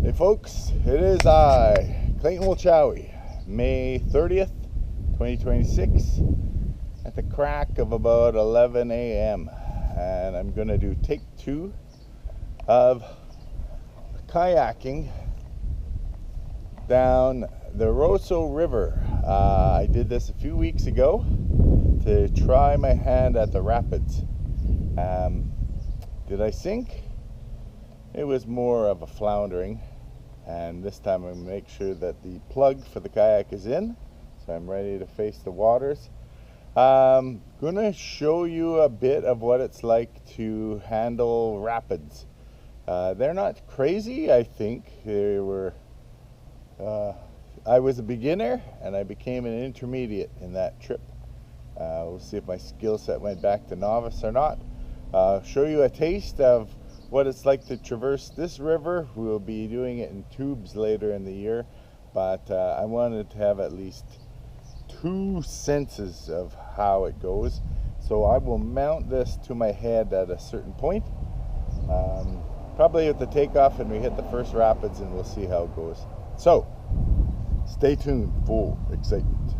Hey folks, it is I, Clayton Wilchowie, May 30th, 2026, at the crack of about 11 a.m. And I'm going to do take 2 of kayaking down the Roseau River. I did this a few weeks ago to try my hand at the rapids. Did I sink? It was more of a floundering, and this time I'm going to make sure that the plug for the kayak is in, so I'm ready to face the waters. I'm going to show you a bit of what it's like to handle rapids. They're not crazy, I think. They were. I was a beginner and I became an intermediate in that trip. We'll see if my skill set went back to novice or not. Show you a taste of what it's like to traverse this river. We'll be doing it in tubes later in the year, but I wanted to have at least 2 senses of how it goes. So I will mount this to my head at a certain point, probably at the takeoff, and we hit the first rapids and we'll see how it goes. So stay tuned for excitement.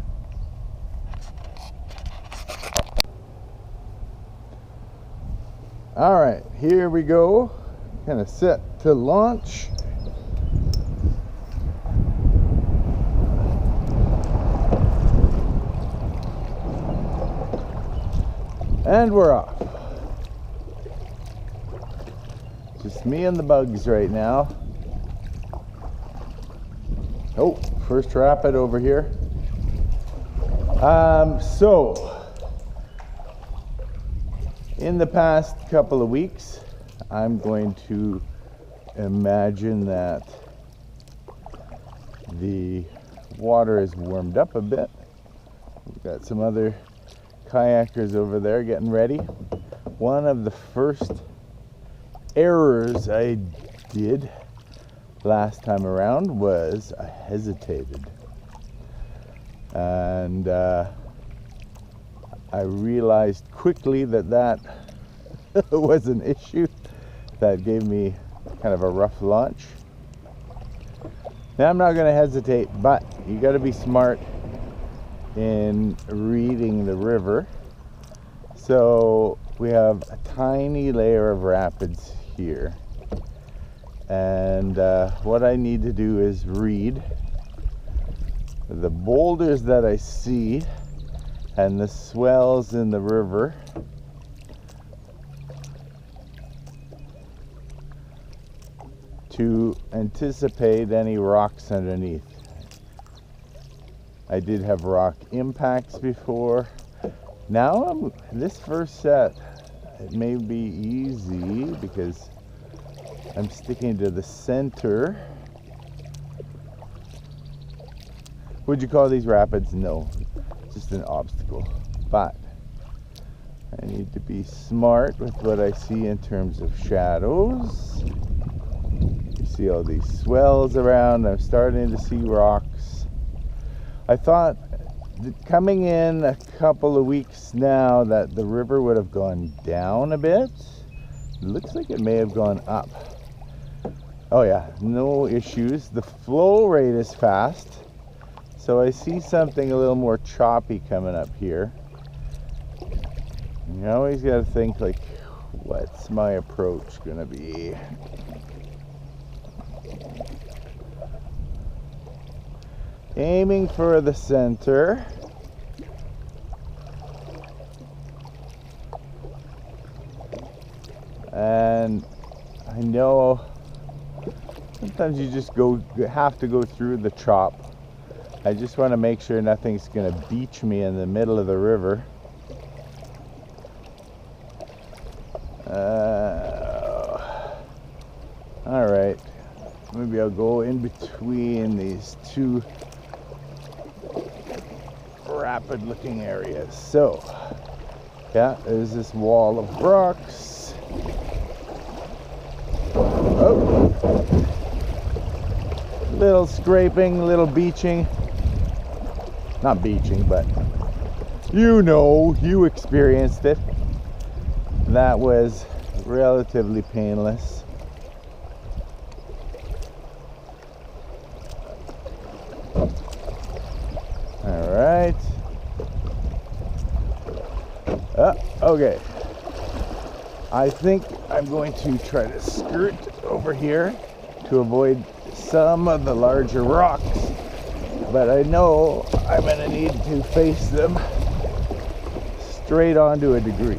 All right, here we go. Kind of set to launch. And we're off. Just me and the bugs right now. Oh, first rapid over here. So in the past couple of weeks, I'm going to imagine that the water is warmed up a bit. We've got some other kayakers over there getting ready. One of the first errors I did last time around was I hesitated. And I realized quickly that was an issue that gave me kind of a rough launch. Now I'm not going to hesitate, but you got to be smart in reading the river. So we have a tiny layer of rapids here, and what I need to do is read the boulders that I see and the swells in the river to anticipate any rocks underneath. I did have rock impacts before. Now this first set, it may be easy because I'm sticking to the center. Would you call these rapids? No, just an obstacle. But I need to be smart with what I see in terms of shadows. You see all these swells around. I'm starting to see rocks. I thought that coming in a couple of weeks now that the river would have gone down a bit. It looks like it may have gone up. Oh yeah, no issues. The flow rate is fast. So I see something a little more choppy coming up here. You always got to think, like, what's my approach gonna be? Aiming for the center. And I know sometimes you just have to go through the chop. I just want to make sure nothing's going to beach me in the middle of the river. All right, maybe I'll go in between these 2 rapid looking areas. So yeah, there's this wall of rocks. Oh, little scraping, little beaching. Not beaching, but you know, you experienced it. That was relatively painless. Okay. I think I'm going to try to skirt over here to avoid some of the larger rocks, but I know I'm going to need to face them straight on to a degree.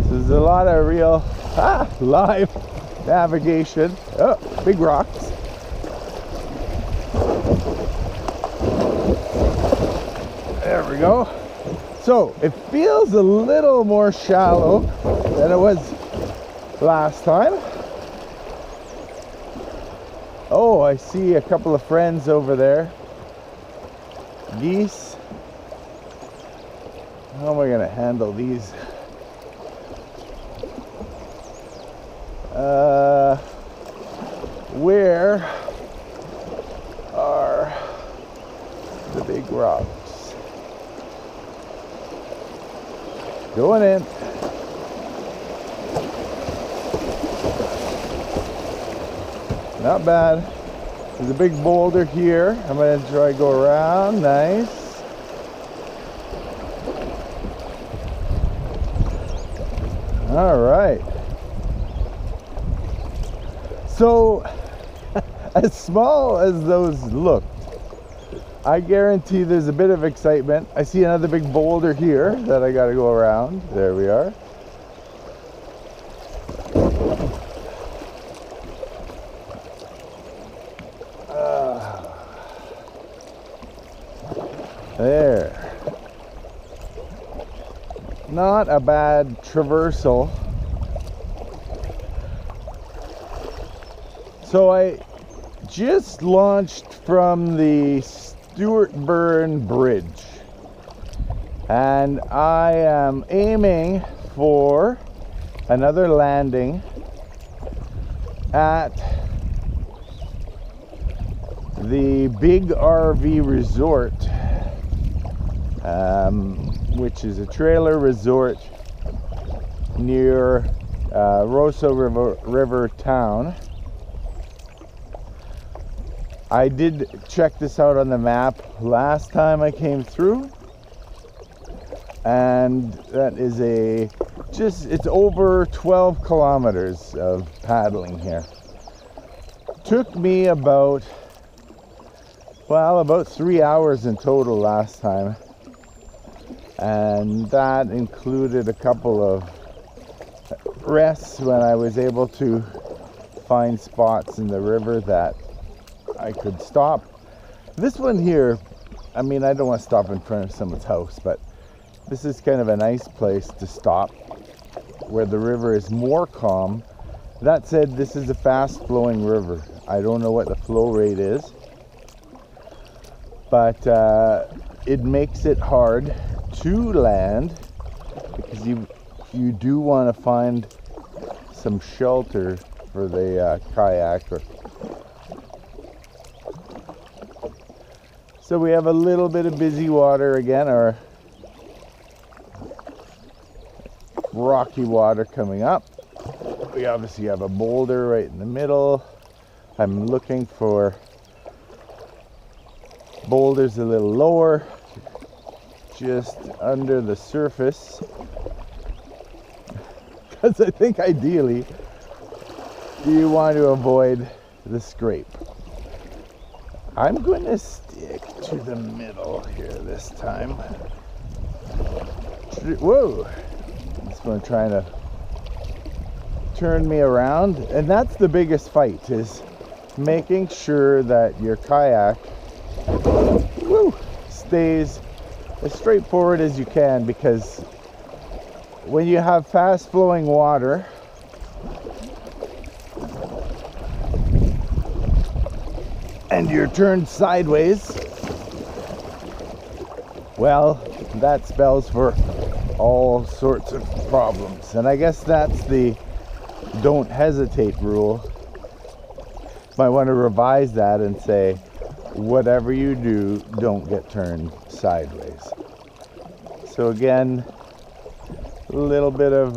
So there's a lot of real live navigation. Oh, big rocks. There we go. So it feels a little more shallow than it was last time. Oh, I see a couple of friends over there. Geese. How am I going to handle these? Where are the big rocks? Going in. Not bad. There's a big boulder here. I'm going to try to go around. Nice. All right. So, as small as those looked, I guarantee there's a bit of excitement. I see another big boulder here that I got to go around. There we are. There. Not a bad traversal. So I just launched from the Stuartburn Bridge, and I am aiming for another landing at the big RV resort, which is a trailer resort near Roseau River town. I did check this out on the map last time I came through, and that is it's over 12 kilometers of paddling here. Took me about 3 hours in total last time, and that included a couple of rests when I was able to find spots in the river that I could stop. This one here, I mean, I don't want to stop in front of someone's house, but this is kind of a nice place to stop where the river is more calm. That said, this is a fast flowing river. I don't know what the flow rate is, but it makes it hard to land because you do want to find some shelter for the kayaker. So we have a little bit of busy water again, or rocky water coming up. We obviously have a boulder right in the middle. I'm looking for boulders a little lower, just under the surface, because I think ideally you want to avoid the scrape. I'm going to stick to the middle here this time. Whoa! This one trying to turn me around, and that's the biggest fight, is making sure that your kayak stays as straightforward as you can, because when you have fast flowing water, and you're turned sideways, well, that spells for all sorts of problems. And I guess that's the don't hesitate rule. Might want to revise that and say, whatever you do, don't get turned sideways. So again, a little bit of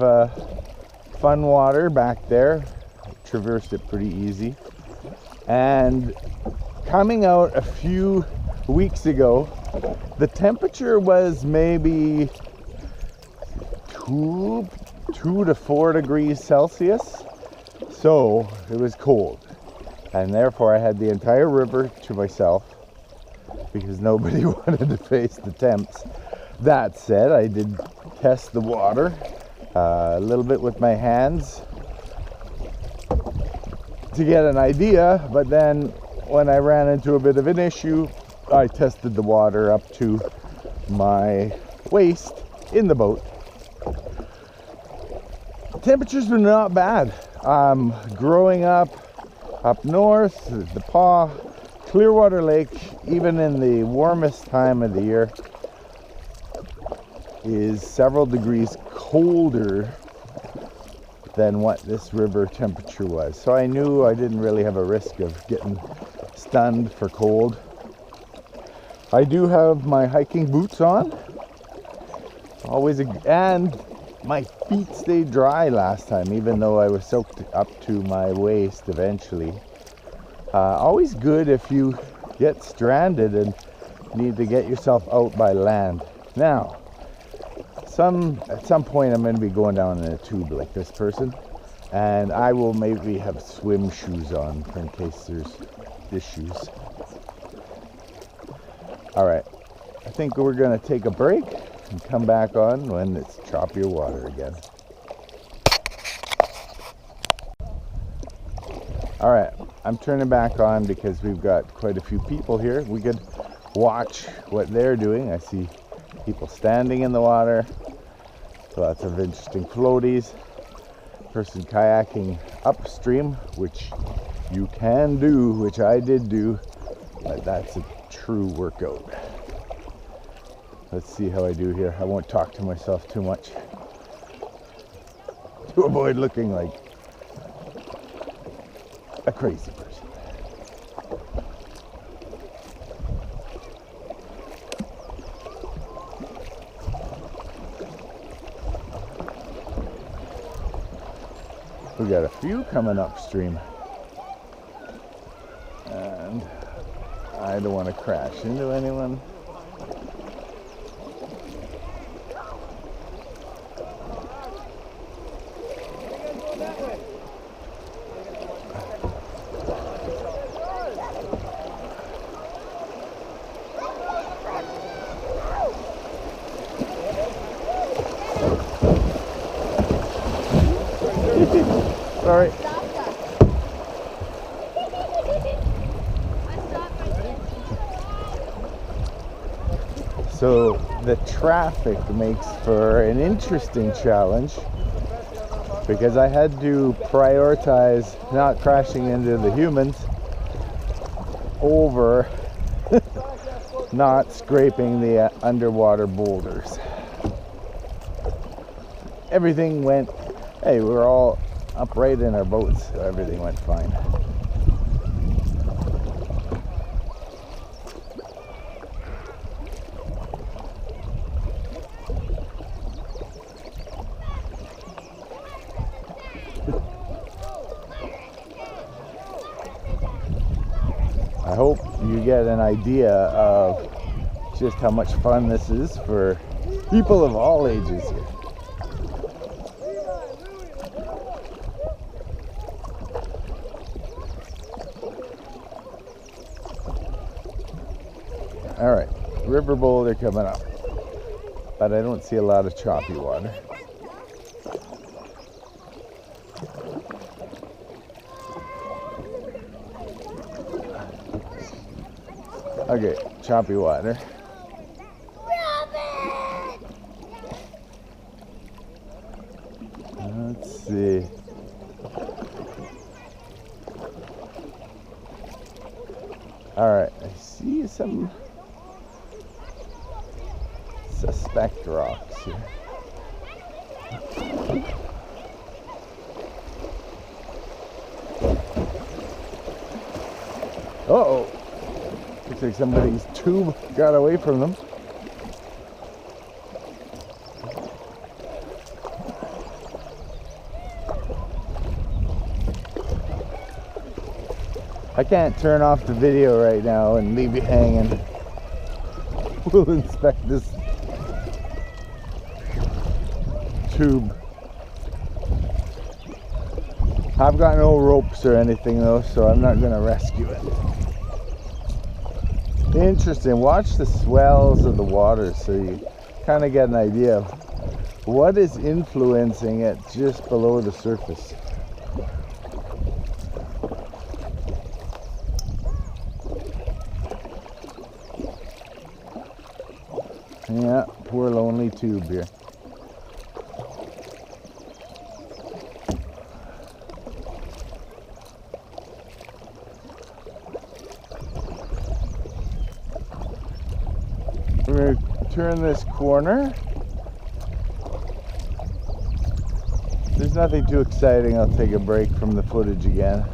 fun water back there. Traversed it pretty easy. And coming out a few weeks ago, the temperature was maybe 2 to 4 degrees Celsius. So it was cold. And therefore I had the entire river to myself because nobody wanted to face the temps. That said, I did test the water a little bit with my hands to get an idea, but then when I ran into a bit of an issue, I tested the water up to my waist in the boat. Temperatures were not bad. Growing up north, the Paw, Clearwater Lake, even in the warmest time of the year, is several degrees colder than what this river temperature was. So I knew I didn't really have a risk of getting stunned for cold. I do have my hiking boots on. And my feet stayed dry last time, even though I was soaked up to my waist eventually. Always good if you get stranded and need to get yourself out by land. Now, at some point I'm going to be going down in a tube like this person, and I will maybe have swim shoes on in case there's issues. Alright, I think we're going to take a break and come back on when it's choppier water again. Alright, I'm turning back on because we've got quite a few people here. We could watch what they're doing. I see people standing in the water, lots of interesting floaties, person kayaking upstream, which you can do, which I did do, but that's a true workout. Let's see how I do here. I won't talk to myself too much to avoid looking like a crazy person. We got a few coming upstream, and I don't want to crash into anyone. Sorry. So the traffic makes for an interesting challenge because I had to prioritize not crashing into the humans over not scraping the underwater boulders. Everything went, hey, we were all upright in our boats, so everything went fine. I hope you get an idea of just how much fun this is for people of all ages here. All right, river boulder coming up, but I don't see a lot of choppy water. Okay, choppy water. Let's see. All right, I see some suspect rocks here. Uh-oh. Looks like somebody's tube got away from them. I can't turn off the video right now and leave you hanging. We'll inspect this tube. I've got no ropes or anything though, so I'm not going to rescue it. Interesting. Watch the swells of the water so you kind of get an idea of what is influencing it just below the surface. Yeah, poor lonely tube here. We're going to turn this corner. There's nothing too exciting. I'll take a break from the footage again.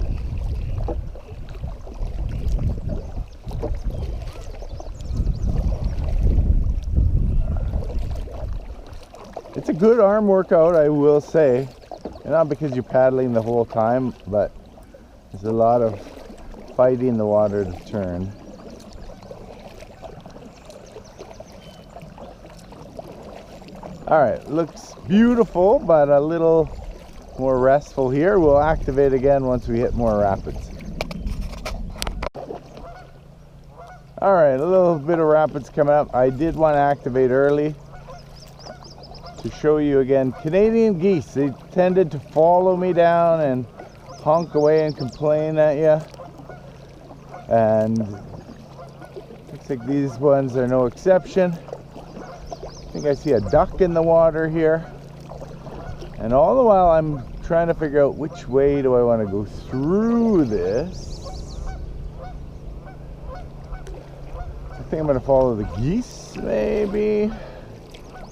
It's a good arm workout, I will say. Not because you're paddling the whole time, but there's a lot of fighting the water to turn. Alright, looks beautiful, but a little more restful here. We'll activate again once we hit more rapids. Alright, a little bit of rapids coming up. I did want to activate early to show you again. Canadian geese, they tended to follow me down and honk away and complain at you. And looks like these ones are no exception. I think I see a duck in the water here. And all the while I'm trying to figure out which way do I want to go through this. I think I'm going to follow the geese, maybe.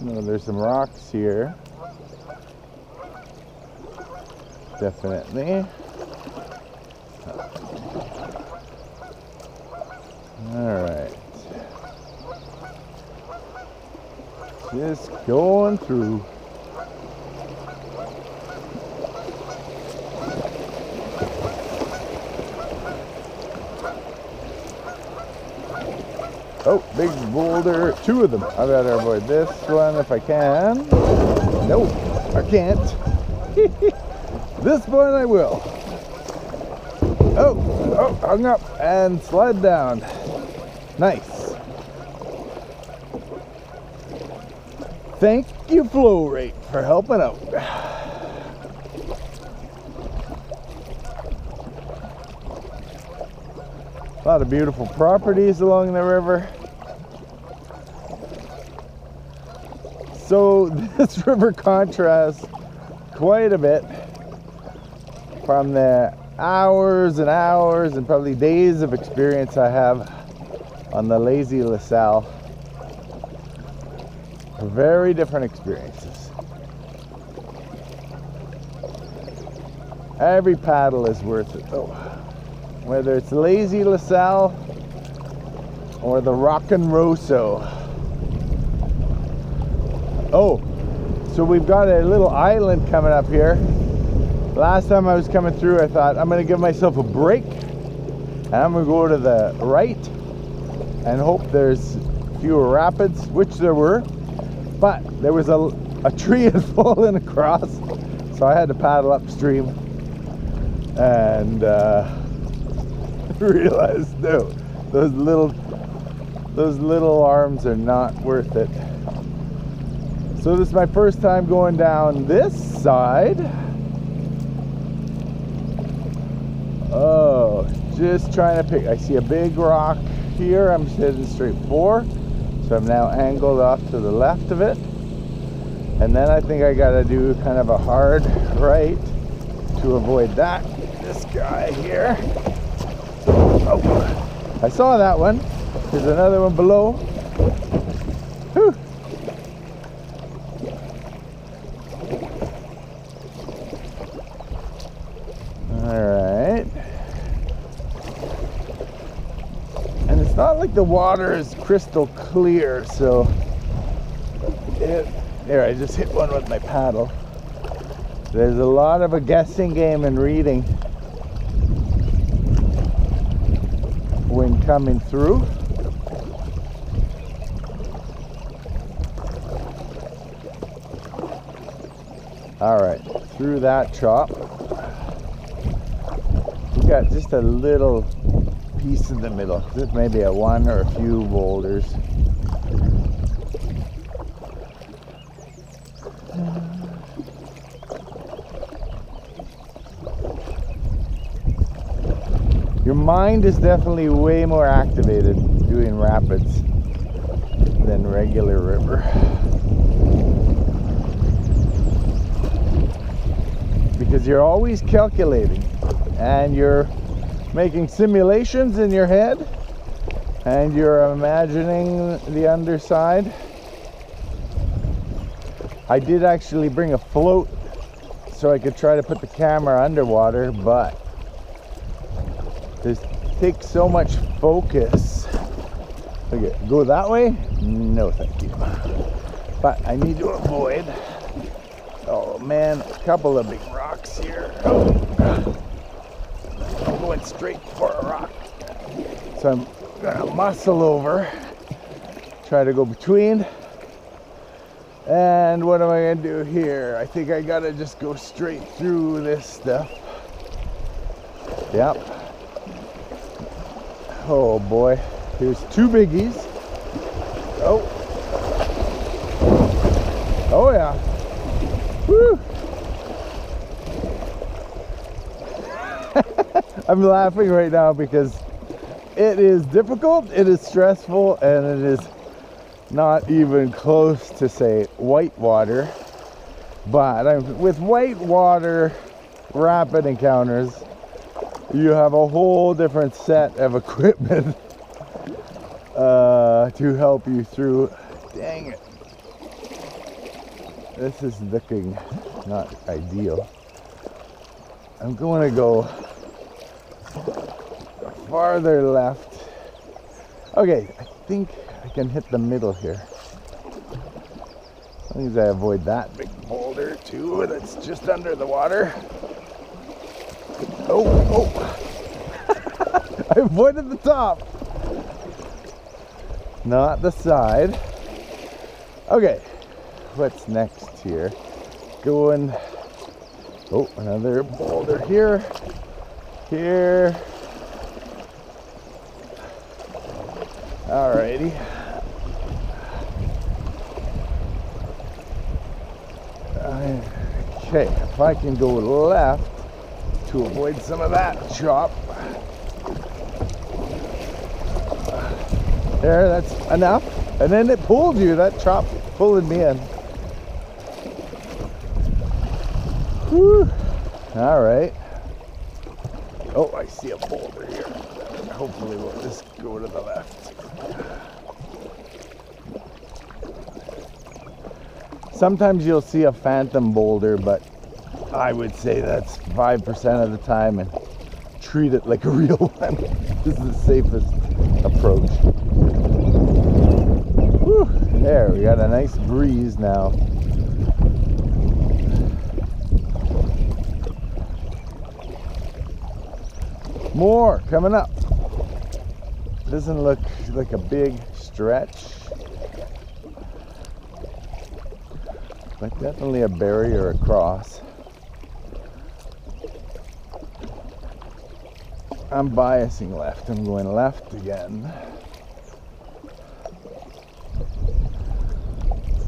No, there's some rocks here. Definitely. Alright. Just going through. Oh, big boulder. Two of them. I better avoid this one if I can. Nope, I can't. This one I will. Oh, hung up and slide down. Nice. Thank you, flow rate, for helping out. A lot of beautiful properties along the river. So this river contrasts quite a bit from the hours and hours and probably days of experience I have on the lazy LaSalle. Very different experiences. Every paddle is worth it though. Whether it's lazy LaSalle or the rockin' Roseau. Oh, so we've got a little island coming up here. Last time I was coming through, I thought I'm gonna give myself a break and I'm gonna go to the right and hope there's fewer rapids, which there were. But there was a tree had fallen across, so I had to paddle upstream and realized no, those little arms are not worth it. So this is my first time going down this side. Oh, just trying to pick. I see a big rock here. I'm heading straight for. So I'm now angled off to the left of it. And then I think I gotta do kind of a hard right to avoid that. This guy here. Oh, I saw that one. There's another one below. Whew. Alright. And it's not like the water is crystal clear, so there, I just hit one with my paddle. There's a lot of a guessing game and reading when coming through. All right, through that chop, we got just a little piece in the middle. This may be a one or a few boulders. Your mind is definitely way more activated doing rapids than regular river. Because you're always calculating and you're making simulations in your head and you're imagining the underside. I did actually bring a float so I could try to put the camera underwater, but this takes so much focus. Okay, go that way? No, thank you. But I need to avoid, oh man, a couple of big rocks here. Oh, I'm going straight for a rock. So I'm gonna muscle over, try to go between. And what am I gonna do here? I think I gotta just go straight through this stuff. Yep. Oh boy, here's two biggies. Oh. Oh yeah. Woo. I'm laughing right now because it is difficult, it is stressful, and it is not even close to say whitewater. But with whitewater rapid encounters, you have a whole different set of equipment to help you through. Dang it. This is looking not ideal. I'm going to go farther left. Okay, I think I can hit the middle here. As long as I avoid that big boulder too that's just under the water. Oh, oh. I avoided the top. Not the side. Okay, what's next here? Going, oh, another boulder here. Here. Alrighty. Okay, if I can go left to avoid some of that chop. There, that's enough. And then it pulled you, that chop pulling me in. Whew. Alright. Oh, I see a boulder here. Hopefully we'll just go to the left. Sometimes you'll see a phantom boulder, but I would say that's 5% of the time, and treat it like a real one. This is the safest approach. Whew. There, we got a nice breeze now. More coming up. Doesn't look like a big stretch, but definitely a barrier across. I'm biasing left. I'm going left again.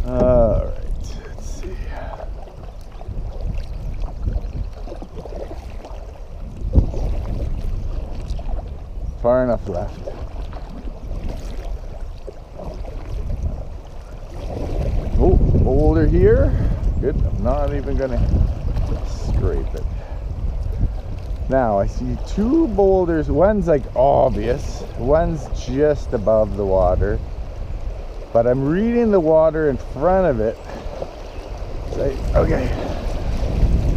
All right, let's see. Far enough left. Oh, boulder here. Good. I'm not even gonna scrape it. Now I see two boulders. One's like obvious. One's just above the water. But I'm reading the water in front of it. Okay.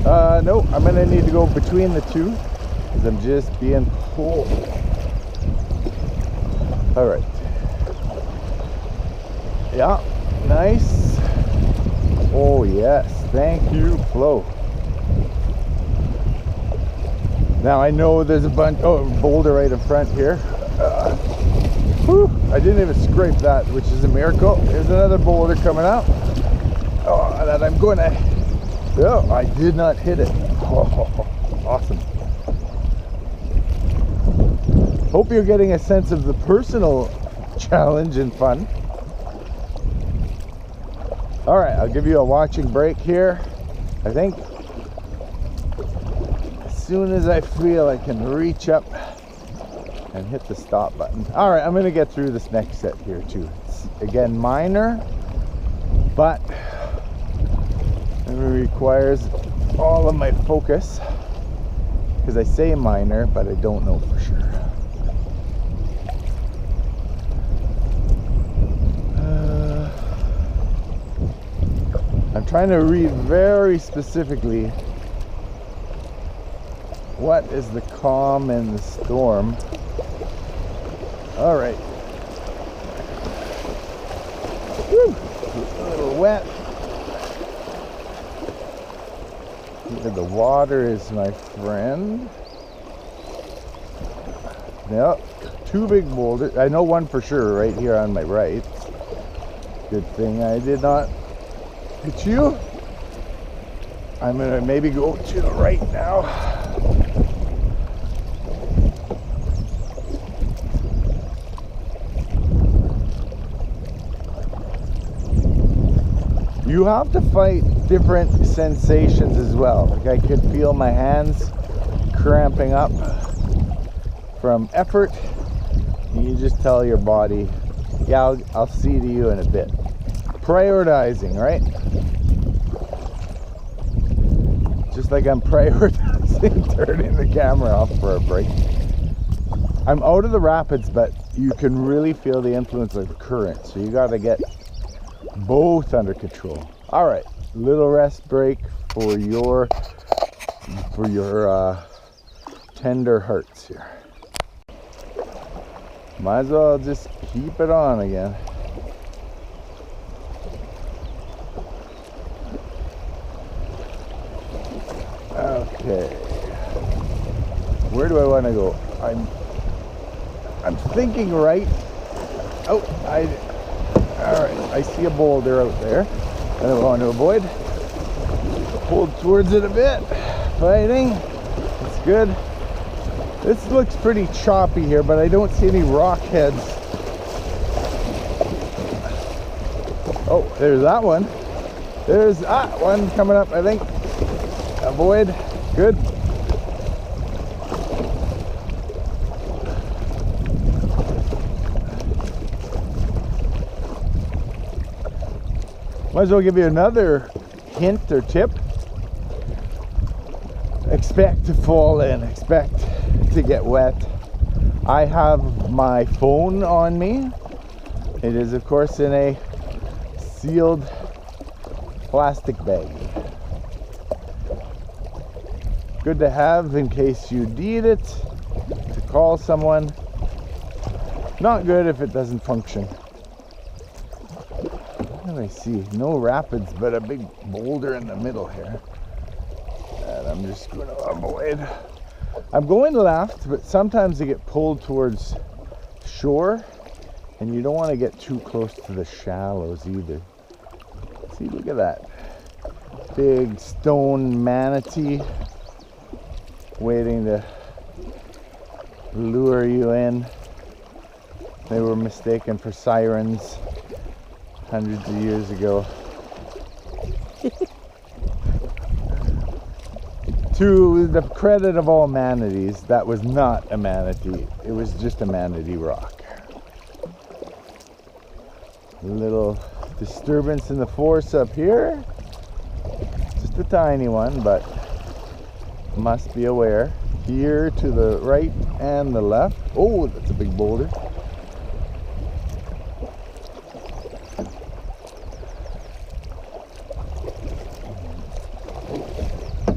No, I'm gonna need to go between the two because I'm just being pulled. All right. Yeah, nice. Oh yes, thank you, flow. Now I know there's a bunch, oh, boulder right in front here. Whew, I didn't even scrape that, which is a miracle. Here's another boulder coming up. Oh, that I'm going to Oh, I did not hit it. Oh, awesome. Hope you're getting a sense of the personal challenge and fun. All right, I'll give you a watching break here. I think as soon as I feel I can reach up and hit the stop button. All right, I'm gonna get through this next set here too. It's, again, minor, but it requires all of my focus, because I say minor, but I don't know for sure. I'm trying to read very specifically what is the calm and the storm. All right. Whew. A little wet. The water is my friend. Yep, two big boulders. I know one for sure right here on my right. Good thing I did not hit you. I'm gonna maybe go to the right now. You have to fight different sensations as well. Like I could feel my hands cramping up from effort. You just tell your body, yeah, I'll see to you in a bit. Prioritizing, right? Just like I'm prioritizing turning the camera off for a break. I'm out of the rapids, but you can really feel the influence of the current. So you got to get both under control. All right, little rest break for your tender hearts here. Might as well just keep it on again. Okay, where do I want to go? I'm thinking right. Oh, all right, I see a boulder out there that I want to avoid. Pull towards it a bit, fighting. It's good. This looks pretty choppy here, but I don't see any rock heads. Oh, there's that one. There's one coming up, I think. Avoid. Good. Might as well give you another hint or tip. Expect to fall in, expect to get wet. I have my phone on me. It is of course in a sealed plastic bag. Good to have in case you need it, to call someone. Not good if it doesn't function. What do I see? No rapids, but a big boulder in the middle here. And I'm just going to avoid. I'm going left, but sometimes you get pulled towards shore, and you don't want to get too close to the shallows either. See, look at that. Big stone manatee waiting to lure you in. They were mistaken for sirens hundreds of years ago. To the credit of all manatees, that was not a manatee. It was just a manatee rock. A little disturbance in the force up here. Just a tiny one, but must be aware. Here to the right and the left. Oh, that's a big boulder.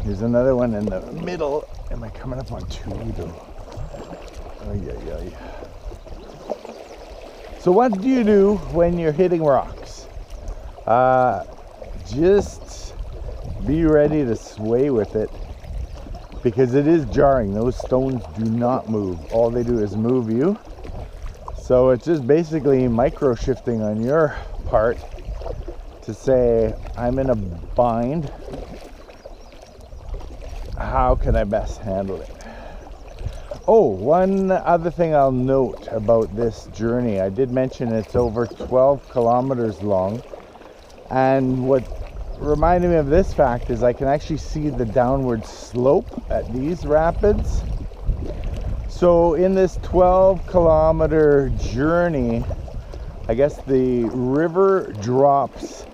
There's another one in the middle. Am I coming up on two though? So what do you do when you're hitting rocks? Just be ready to sway with it, because it is jarring. Those stones do not move. All they do is move you. So it's just basically micro shifting on your part to say, I'm in a bind. how can I best handle it? Oh, one other thing I'll note about this journey. I did mention it's over 12 kilometers long. And what reminded me of this fact is I can actually see the downward slope at these rapids. So in this 12-kilometer journey, I guess the river drops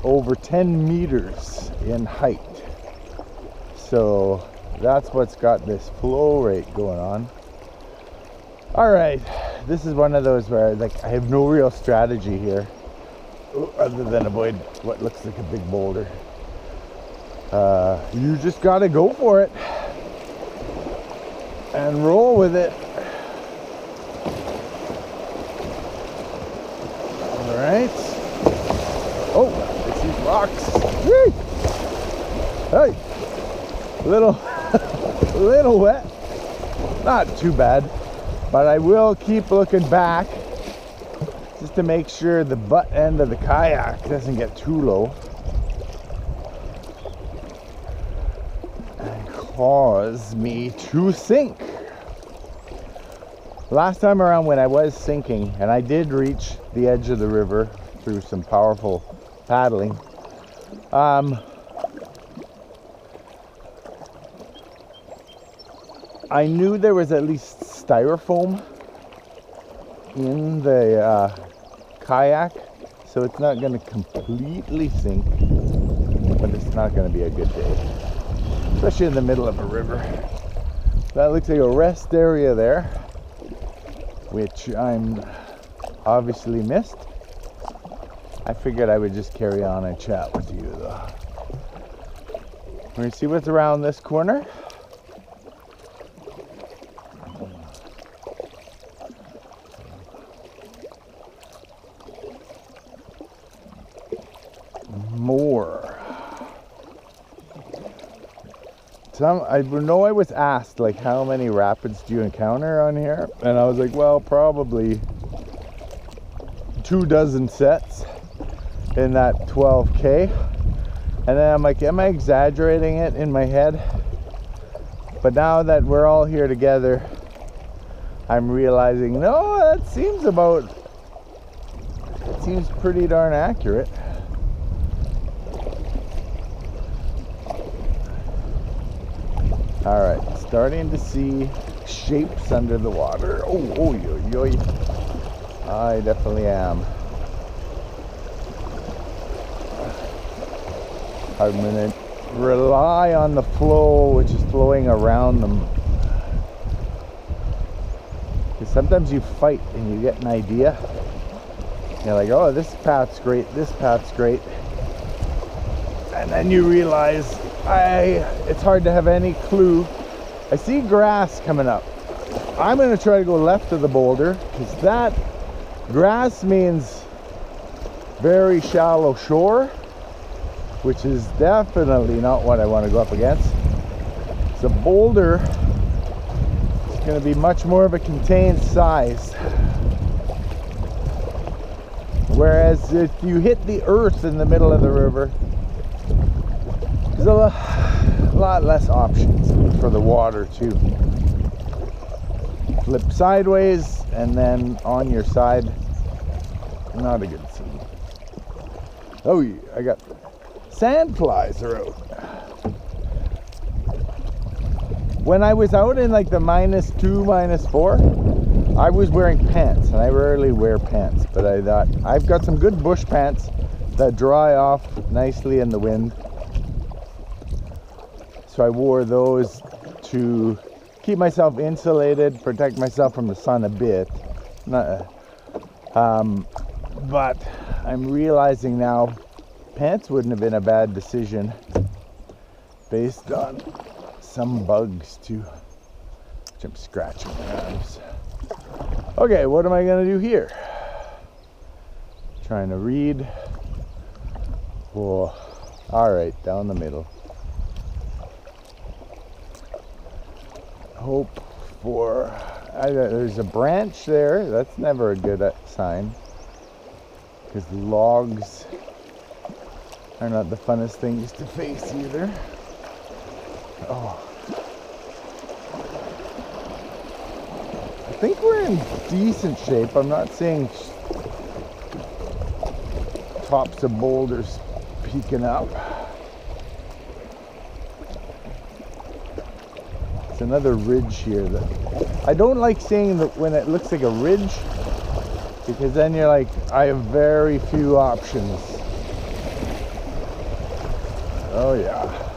over 10 meters in height. So that's what's got this flow rate going on. All right, this is one of those where like I have no real strategy here other than avoid what looks like a big boulder. You just gotta go for it and roll with it. All right. Oh, I see rocks. Whee! Hey, little wet. Not too bad, but I will keep looking back just to make sure the butt end of the kayak doesn't get too low and cause me to sink. Last time around when I was sinking, and I did reach the edge of the river through some powerful paddling, I knew there was at least styrofoam in the kayak, so it's not going to completely sink, but it's not going to be a good day, especially in the middle of a river. That looks like a rest area there, which I'm obviously missed. I figured I would just carry on and chat with you though. We're going to see what's around this corner. More. I know I was asked like how many rapids do you encounter on here, and I was like, well, probably 24 sets in that 12K. And then I'm like, am I exaggerating it in my head? But now that we're all here together, I'm realizing no, that seems pretty darn accurate. All right, starting to see shapes under the water. Oh, yo. I definitely am. I'm gonna rely on the flow, which is flowing around them. Because sometimes you fight and you get an idea. You're like, oh, this path's great, and then you realize it's hard to have any clue. I see grass coming up. I'm going to try to go left of the boulder because that grass means very shallow shore, which is definitely not what I want to go up against. The boulder is going to be much more of a contained size. Whereas if you hit the earth in the middle of the river, there's a lot less options for the water to flip sideways and then on your side. Not a good scene. Oh, I got sand flies are out. When I was out in like the -2, -4, I was wearing pants, and I rarely wear pants, but I thought I've got some good bush pants that dry off nicely in the wind. So I wore those to keep myself insulated, protect myself from the sun a bit. But I'm realizing now pants wouldn't have been a bad decision based on some bugs too, which I'm scratching my arms. Okay, what am I gonna do here? Trying to read. Whoa. All right, down the middle. Hope for, there's a branch there. That's never a good sign, because logs are not the funnest things to face either. Oh. think we're in decent shape. I'm not seeing tops of boulders peeking up. It's another ridge here that I don't like seeing that when it looks like a ridge, because then you're like, I have very few options. Oh yeah.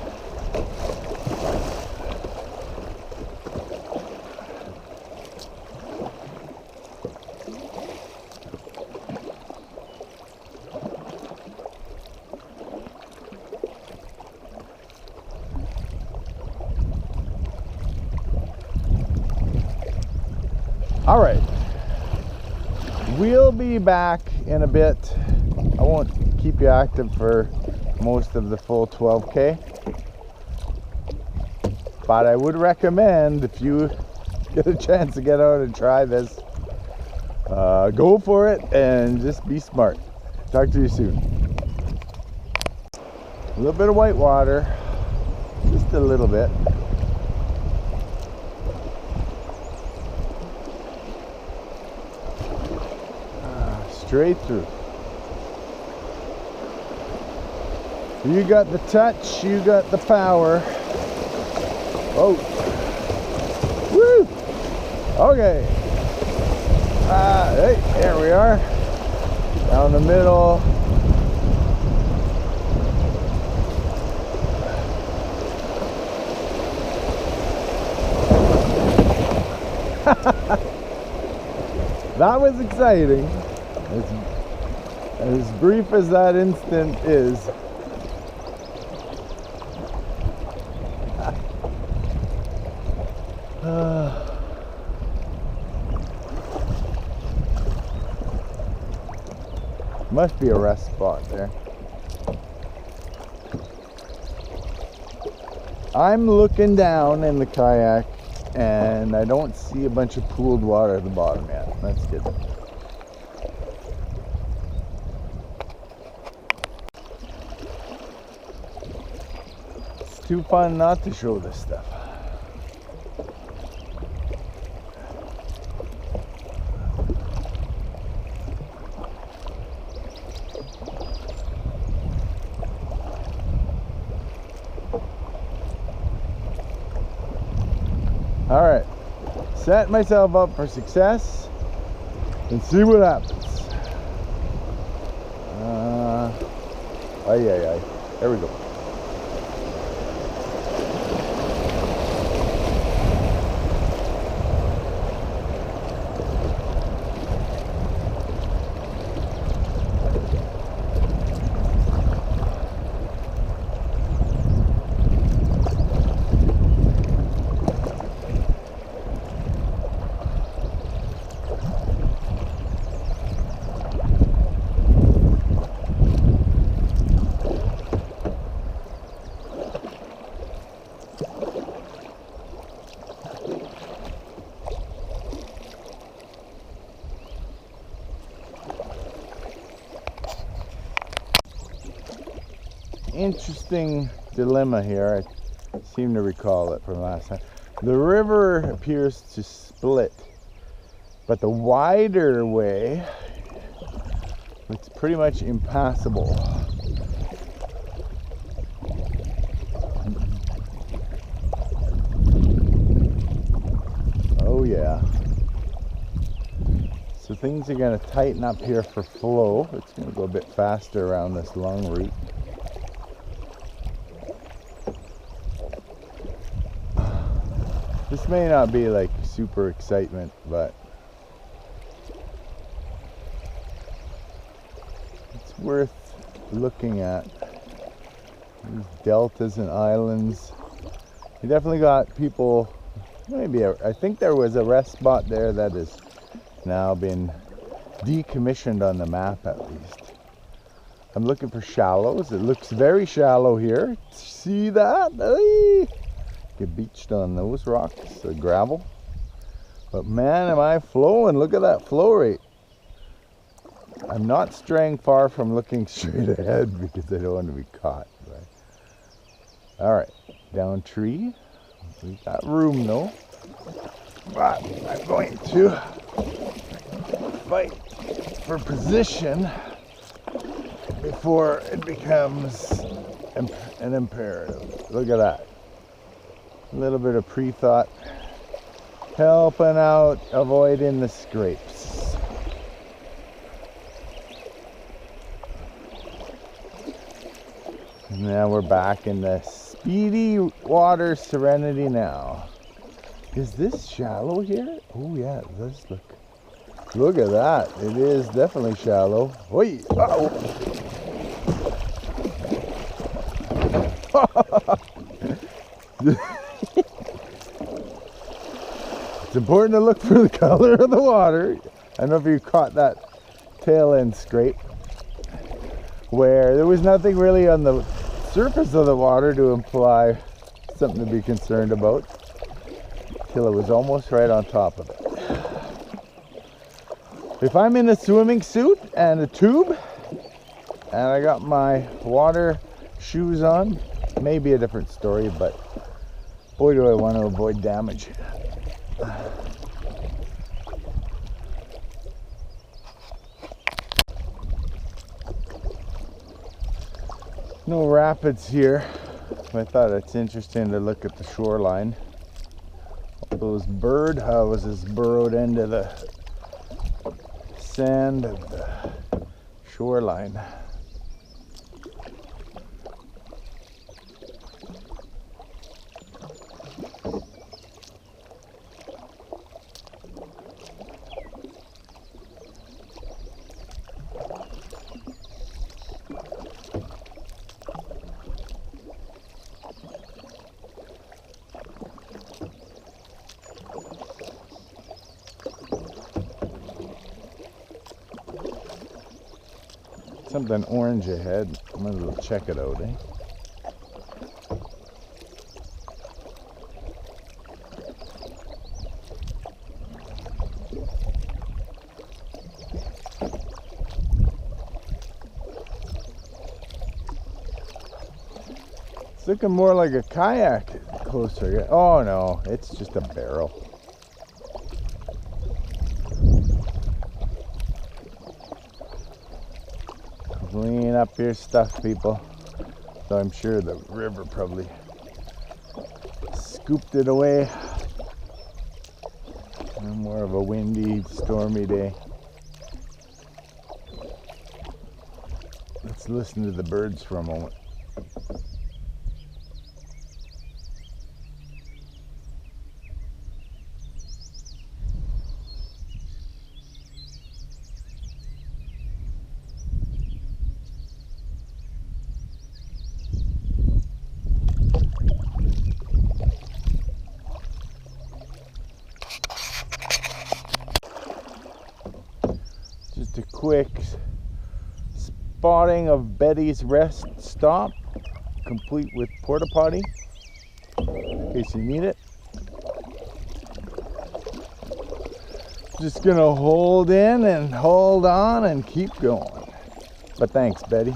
All right, we'll be back in a bit. I won't keep you active for most of the full 12K, but I would recommend, if you get a chance to get out and try this, go for it and just be smart. Talk to you soon. A little bit of white water, just a little bit. Straight through. You got the touch, you got the power. Oh. Woo! Okay. Hey, here we are. Down the middle. That was exciting. As brief as that instant is. Must be a rest spot there. I'm looking down in the kayak and I don't see a bunch of pooled water at the bottom yet. That's good. Too fun not to show this stuff. All right, set myself up for success and see what happens. There we go. Interesting dilemma here. I seem to recall it from last time. The river appears to split, but the wider way, it's pretty much impassable. Oh yeah. So things are going to tighten up here for flow. It's going to go a bit faster around this long route. This may not be like super excitement, but it's worth looking at. These deltas and islands. You definitely got people, I think there was a rest spot there that has now been decommissioned on the map at least. I'm looking for shallows. It looks very shallow here. See that? Hey! Get beached on those rocks, the gravel. But man, am I flowing. Look at that flow rate. I'm not straying far from looking straight ahead because I don't want to be caught. All right, down tree. We got room though. But I'm going to fight for position before it becomes an imperative. Look at that. A little bit of pre-thought, helping out, avoiding the scrapes. Now we're back in the speedy water serenity now. Is this shallow here? Oh yeah, it does look. Look at that. It is definitely shallow. Oi! Uh-oh. It's important to look for the color of the water. I don't know if you caught that tail end scrape where there was nothing really on the surface of the water to imply something to be concerned about till it was almost right on top of it. If I'm in a swimming suit and a tube and I got my water shoes on, maybe a different story, but boy do I want to avoid damage. No rapids here. I thought it's interesting to look at the shoreline. All those bird houses burrowed into the sand of the shoreline. Something orange ahead. Might as well check it out, eh? It's looking more like a kayak closer. Oh no, it's just a barrel. Clean up your stuff, people. So I'm sure the river probably scooped it away. More of a windy, stormy day. Let's listen to the birds for a moment. Just a quick spotting of Betty's rest stop, complete with porta potty, in case you need it. Just gonna hold in and hold on and keep going. But thanks, Betty.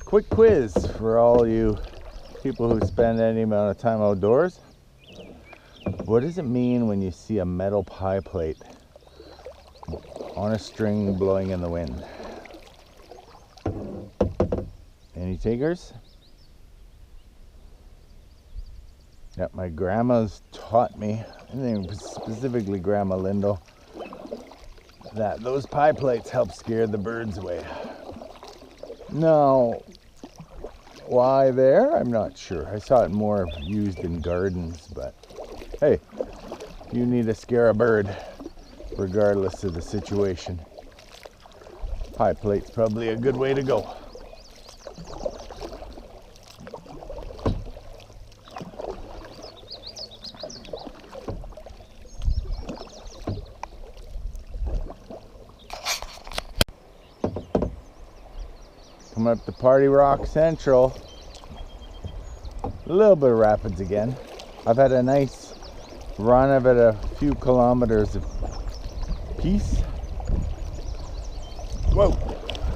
Quick quiz for all you people who spend any amount of time outdoors. What does it mean when you see a metal pie plate on a string blowing in the wind? Any takers? Yep, my grandma's taught me, I think specifically Grandma Lindell, that those pie plates help scare the birds away. Now, why there? I'm not sure. I saw it more used in gardens, but hey, you need to scare a bird regardless of the situation. Pie plate's probably a good way to go. Coming up to Party Rock Central. A little bit of rapids again. I've had a nice run of it a few kilometers a piece. Whoa!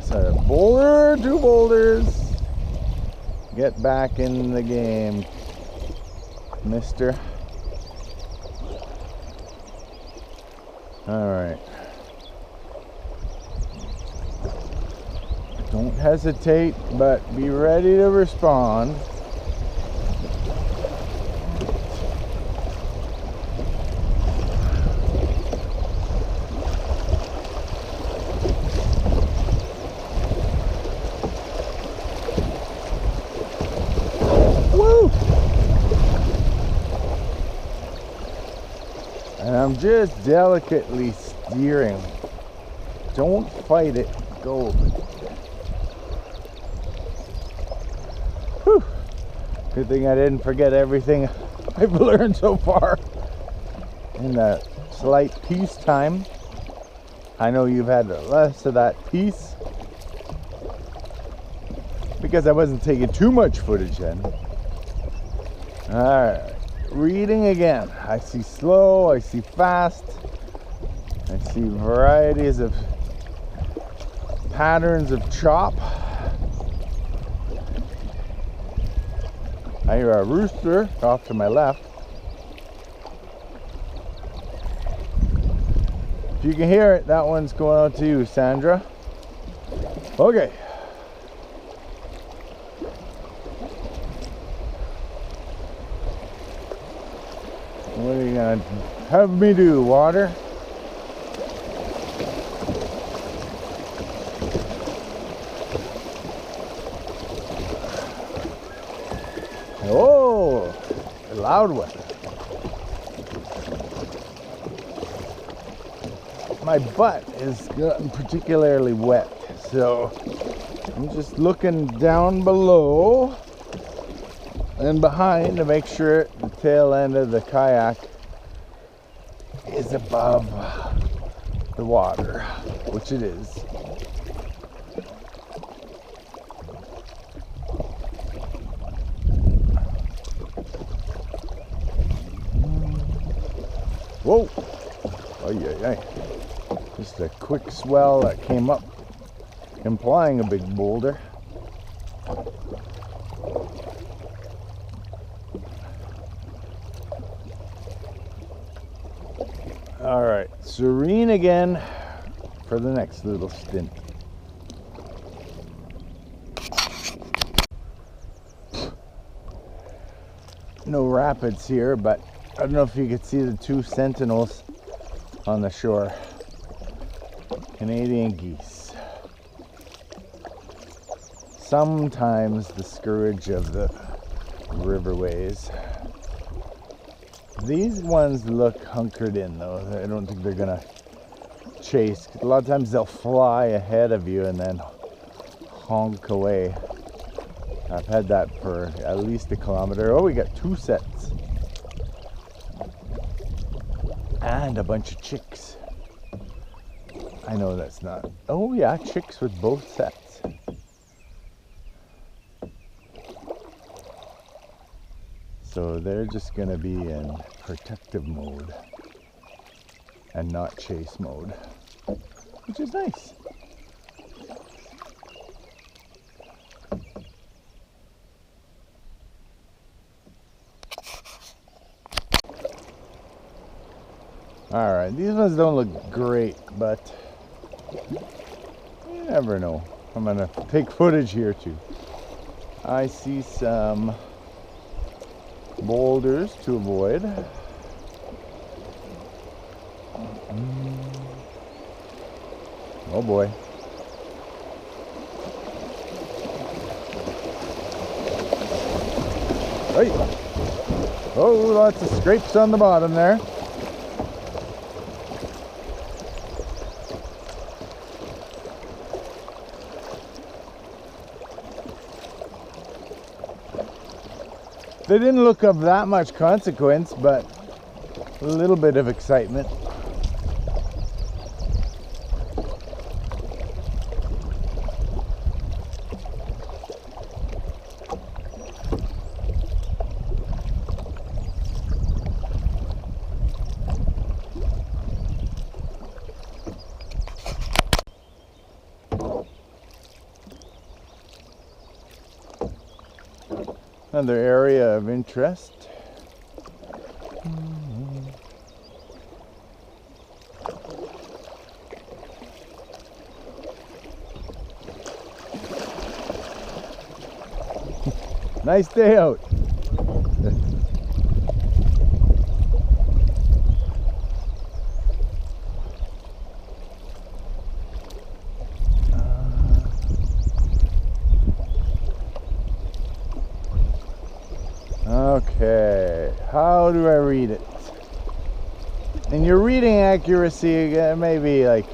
So a boulder, 2 boulders. Get back in the game, mister. Alright. Don't hesitate, but be ready to respond. Woo! And I'm just delicately steering. Don't fight it. Go. Whew. Good thing I didn't forget everything I've learned so far in that slight peacetime. I know you've had less of that peace because I wasn't taking too much footage then. Alright, reading again. I see slow, I see fast, I see varieties of patterns of chop. I hear a rooster off to my left. If you can hear it, that one's going out to you, Sandra. Okay. What are you gonna have me do, water? Oh, a loud one. My butt has gotten particularly wet, so I'm just looking down below and behind to make sure the tail end of the kayak is above the water, which it is. Whoa! Oh yeah. Just a quick swell that came up, implying a big boulder. All right, serene again for the next little stint. No rapids here, but I don't know if you could see the 2 sentinels on the shore. Canadian geese. Sometimes the scourge of the riverways. These ones look hunkered in though. I don't think they're gonna chase. A lot of times they'll fly ahead of you and then honk away. I've had that for at least a kilometer. Oh, we got 2 sets. And a bunch of chicks. I know that's not. Oh yeah, chicks with both sets. So they're just gonna be in protective mode and not chase mode, which is nice. All right, these ones don't look great, but you never know. I'm gonna take footage here too. I see some boulders to avoid. Oh boy. Hey. Oh, lots of scrapes on the bottom there. They didn't look of that much consequence, but a little bit of excitement. Another area of interest. Nice day out. Okay, how do I read it? And your reading accuracy maybe like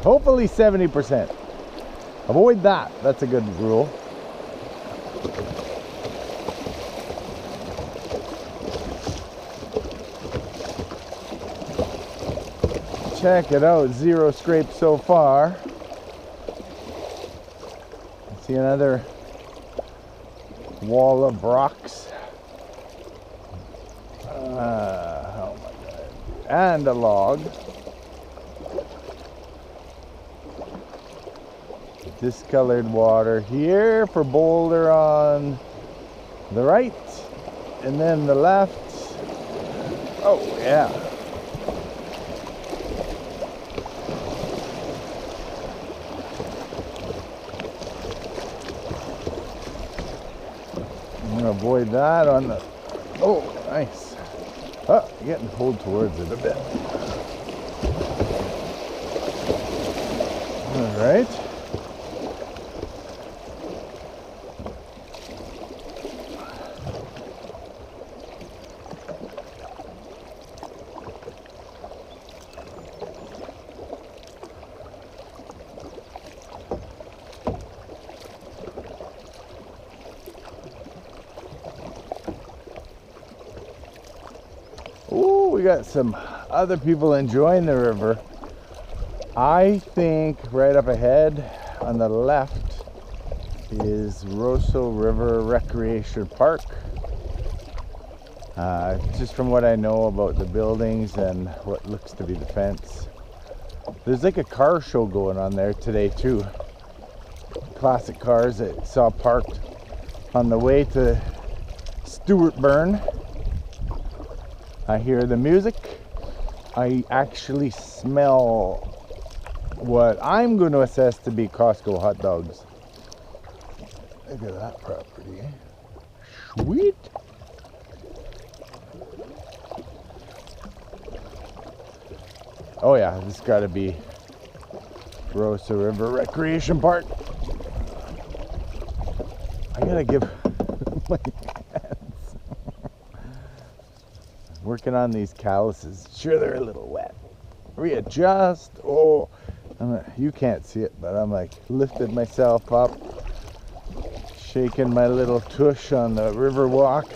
hopefully 70%. Avoid that. That's a good rule. Check it out, 0 scrapes so far. See another wall of rocks. Oh my God. And a log. Discolored water here for boulder on the right, and then the left. Oh yeah. I'm gonna avoid that on the, oh nice. Oh, getting pulled towards it a bit. All right. Ooh, we got some other people enjoying the river. I think right up ahead on the left is Roseau River Recreation Park. Just from what I know about the buildings and what looks to be the fence. There's like a car show going on there today too. Classic cars that saw parked on the way to Stuartburn. I hear the music. I actually smell what I'm going to assess to be Costco hot dogs. Look at that property. Sweet. Oh yeah, this got to be Roseau River Recreation Park. I gotta give my hands. Working on these calluses. Sure, they're a little wet. Readjust. Oh, you can't see it, but I'm like lifted myself up, shaking my little tush on the river walk.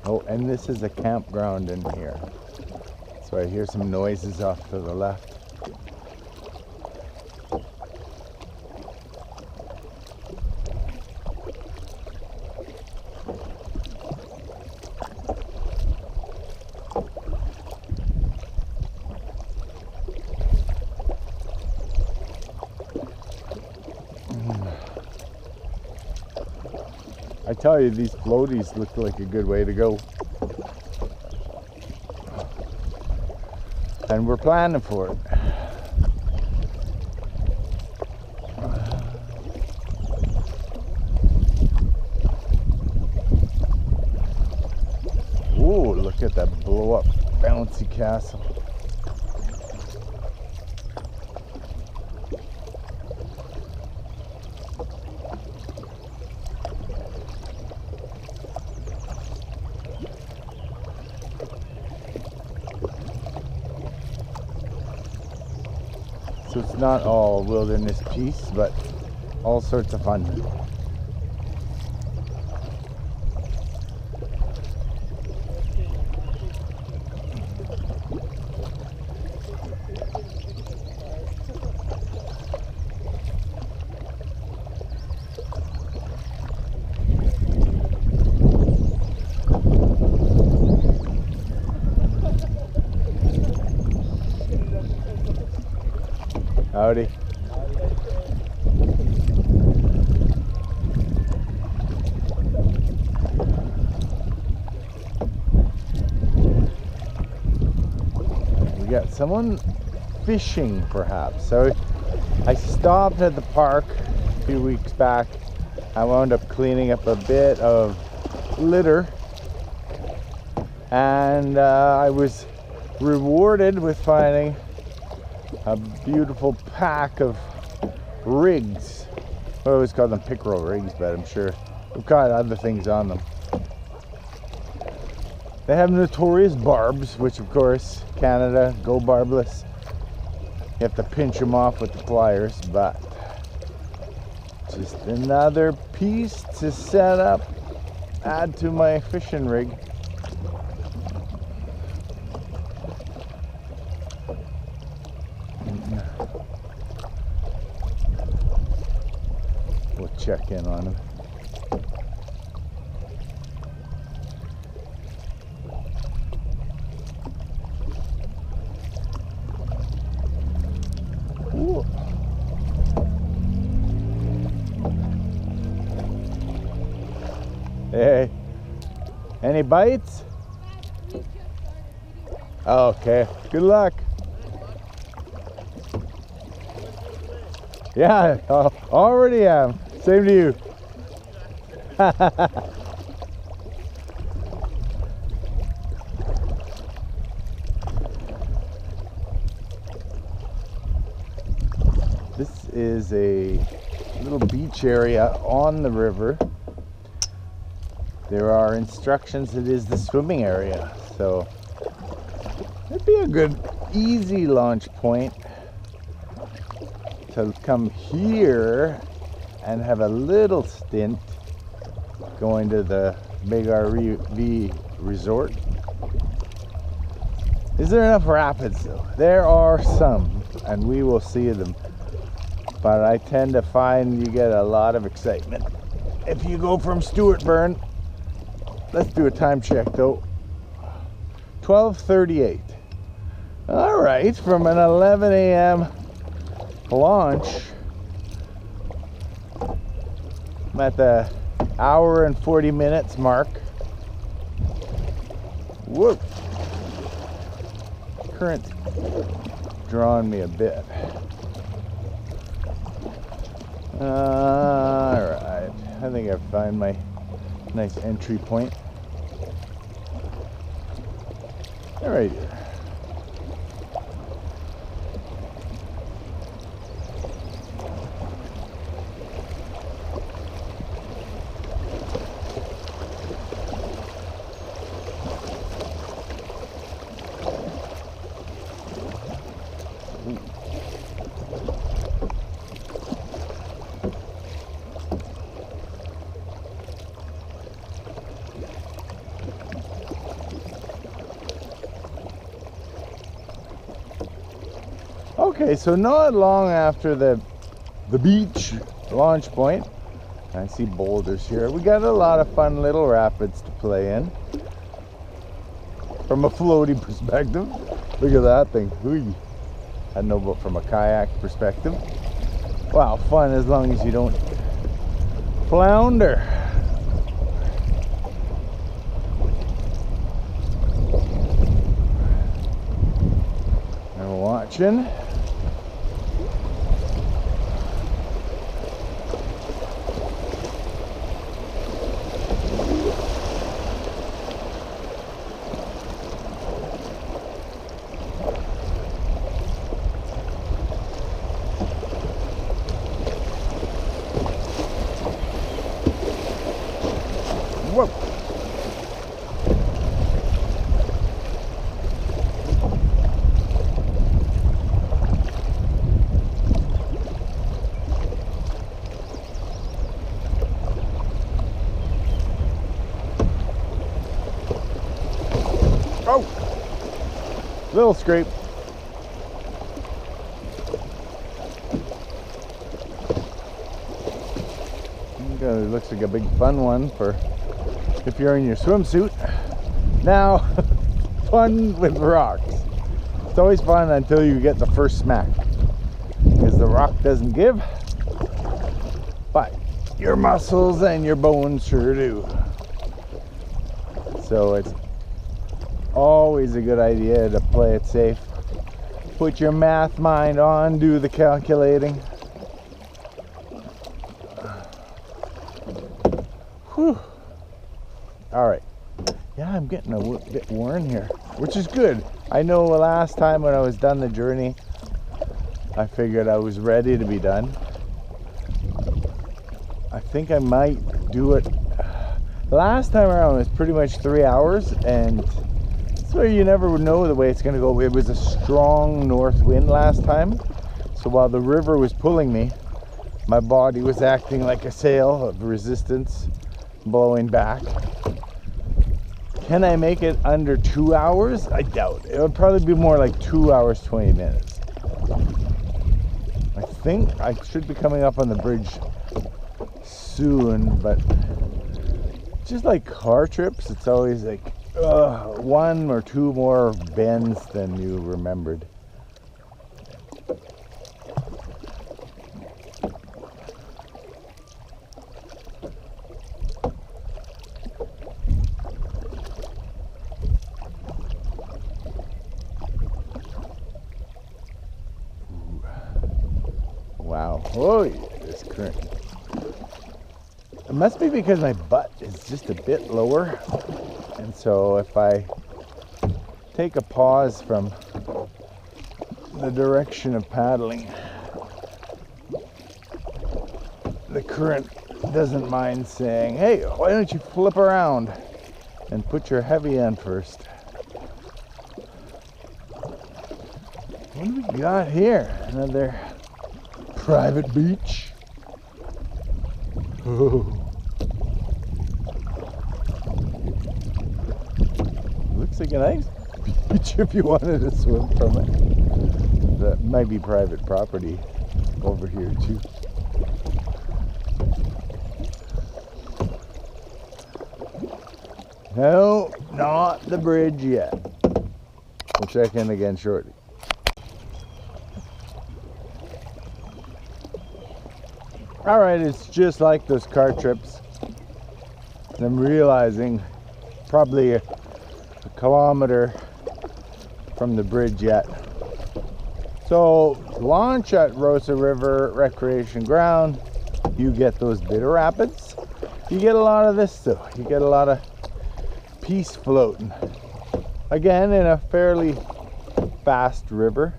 Oh, and this is a campground in here. So I hear some noises off to the left. I tell you, these floaties look like a good way to go. And we're planning for it. Ooh, look at that blow up bouncy castle. So it's not all wilderness peace, but all sorts of fun. We got someone fishing, perhaps. So I stopped at the park a few weeks back. I wound up cleaning up a bit of litter, and I was rewarded with finding a beautiful pack of rigs. I always call them pickerel rigs, but I'm sure we've got other things on them. They have notorious barbs, which of course, Canada, go barbless. You have to pinch them off with the pliers, but just another piece to set up, add to my fishing rig. We'll check in on him. Ooh. Hey, any bites? Okay, good luck. Yeah, already am. Same to you. This is a little beach area on the river. There are instructions it is the swimming area, so it'd be a good easy launch point to come here and have a little stint going to the Big RV resort. Is there enough rapids though? There are some, and we will see them, but I tend to find you get a lot of excitement if you go from Stuartburn. Let's do a time check though. 12:38. All right, from an 11 a.m. launch, I'm at the hour and 40 minutes mark. Whoop. Current's drawing me a bit. All right, I think I found my nice entry point. All right here. Okay, so not long after the beach launch point, I see boulders here. We got a lot of fun little rapids to play in. From a floating perspective, look at that thing. Ooh. I know, but from a kayak perspective, wow, fun as long as you don't flounder. And we're watching. Whoa. Oh, little scrape. It looks like a big fun one for if you're in your swimsuit. Now, fun with rocks. It's always fun until you get the first smack, because the rock doesn't give, but your muscles and your bones sure do. So it's always a good idea to play it safe. Put your math mind on, do the calculating. Whew. All right. Yeah, I'm getting a bit worn here, which is good. I know last time when I was done the journey, I figured I was ready to be done. I think I might do it. Last time around it was pretty much 3 hours, and so you never would know the way it's going to go. It was a strong north wind last time, so while the river was pulling me, my body was acting like a sail of resistance, blowing back. Can I make it under 2 hours? I doubt it. It would probably be more like 2 hours, 20 minutes. I think I should be coming up on the bridge soon, but just like car trips, it's always like one or two more bends than you remembered. Wow. Oh, yeah, this current. It must be because my butt is just a bit lower. And so if I take a pause from the direction of paddling, the current doesn't mind saying, hey, why don't you flip around and put your heavy end first. What do we got here? Another private beach. Oh. Looks like a nice beach if you wanted to swim from it. That might be private property over here too. No, not the bridge yet. We'll check in again shortly. All right, it's just like those car trips. And I'm realizing probably a kilometer from the bridge yet. So launch at Roseau River Recreation Ground. You get those bitter rapids. You get a lot of this though. You get a lot of peace floating. Again, in a fairly fast river.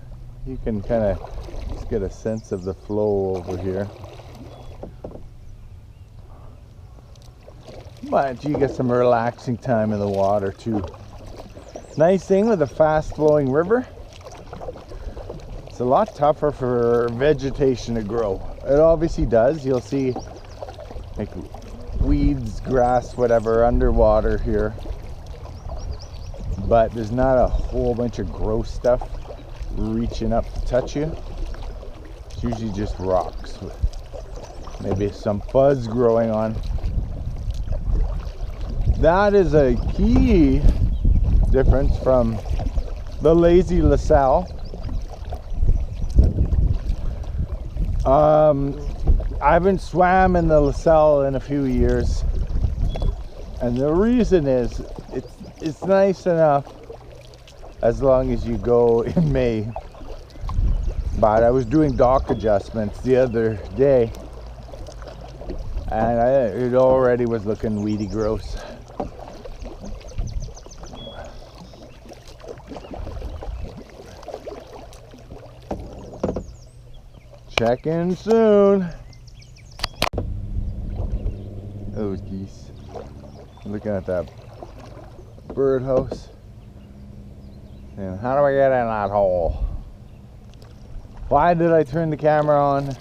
You can kind of just get a sense of the flow over here. But you get some relaxing time in the water too. Nice thing with a fast flowing river, it's a lot tougher for vegetation to grow. It obviously does. You'll see like weeds, grass, whatever underwater here. But there's not a whole bunch of gross stuff reaching up to touch you. It's usually just rocks with maybe some fuzz growing on. That is a key difference from the lazy LaSalle. I haven't swam in the LaSalle in a few years, and the reason is it's nice enough as long as you go in May. But I was doing dock adjustments the other day, and it already was looking weedy gross. Check in soon. Those geese. Looking at that birdhouse. And how do I get in that hole? Why did I turn the camera on?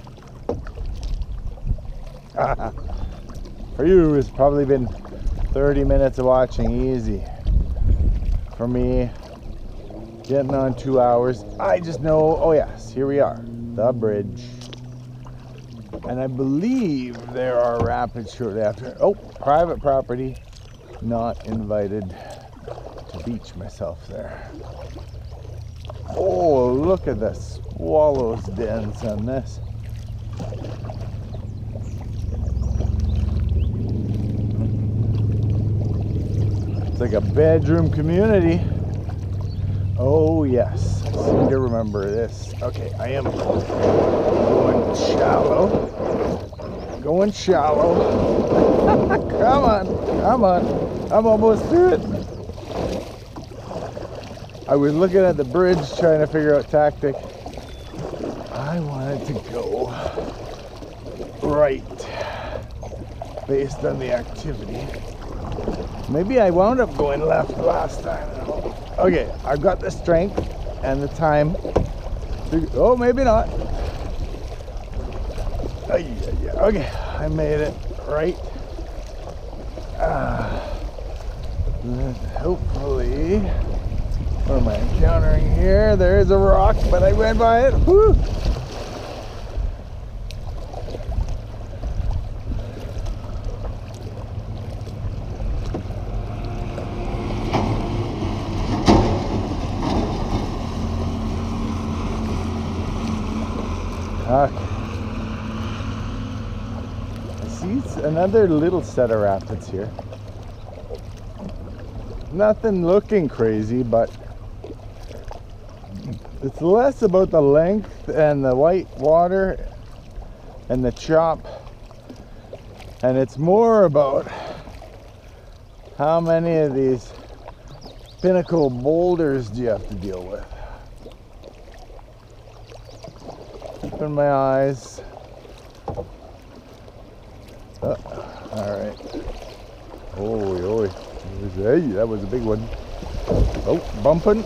For you, it's probably been 30 minutes of watching easy. For me, getting on 2 hours. I just know, oh yes, here we are. The bridge, and I believe there are rapids shortly after. Oh, private property, not invited to beach myself there. Oh, look at the swallows' dens on this. It's like a bedroom community. Oh yes, I seem to remember this. Okay, I am going shallow. Going shallow. Come on, come on. I'm almost through it. I was looking at the bridge trying to figure out tactic. I wanted to go right based on the activity. Maybe I wound up going left last time. Okay, I've got the strength and the time. Oh, maybe not. Okay, I made it right. Hopefully, what am I encountering here? There is a rock, but I went by it. Woo! Okay. I see another little set of rapids here. Nothing looking crazy, but it's less about the length and the white water and the chop, and it's more about how many of these pinnacle boulders do you have to deal with. Open my eyes. Oh, all right. Oh, hey, that was a big one. Oh, bumping.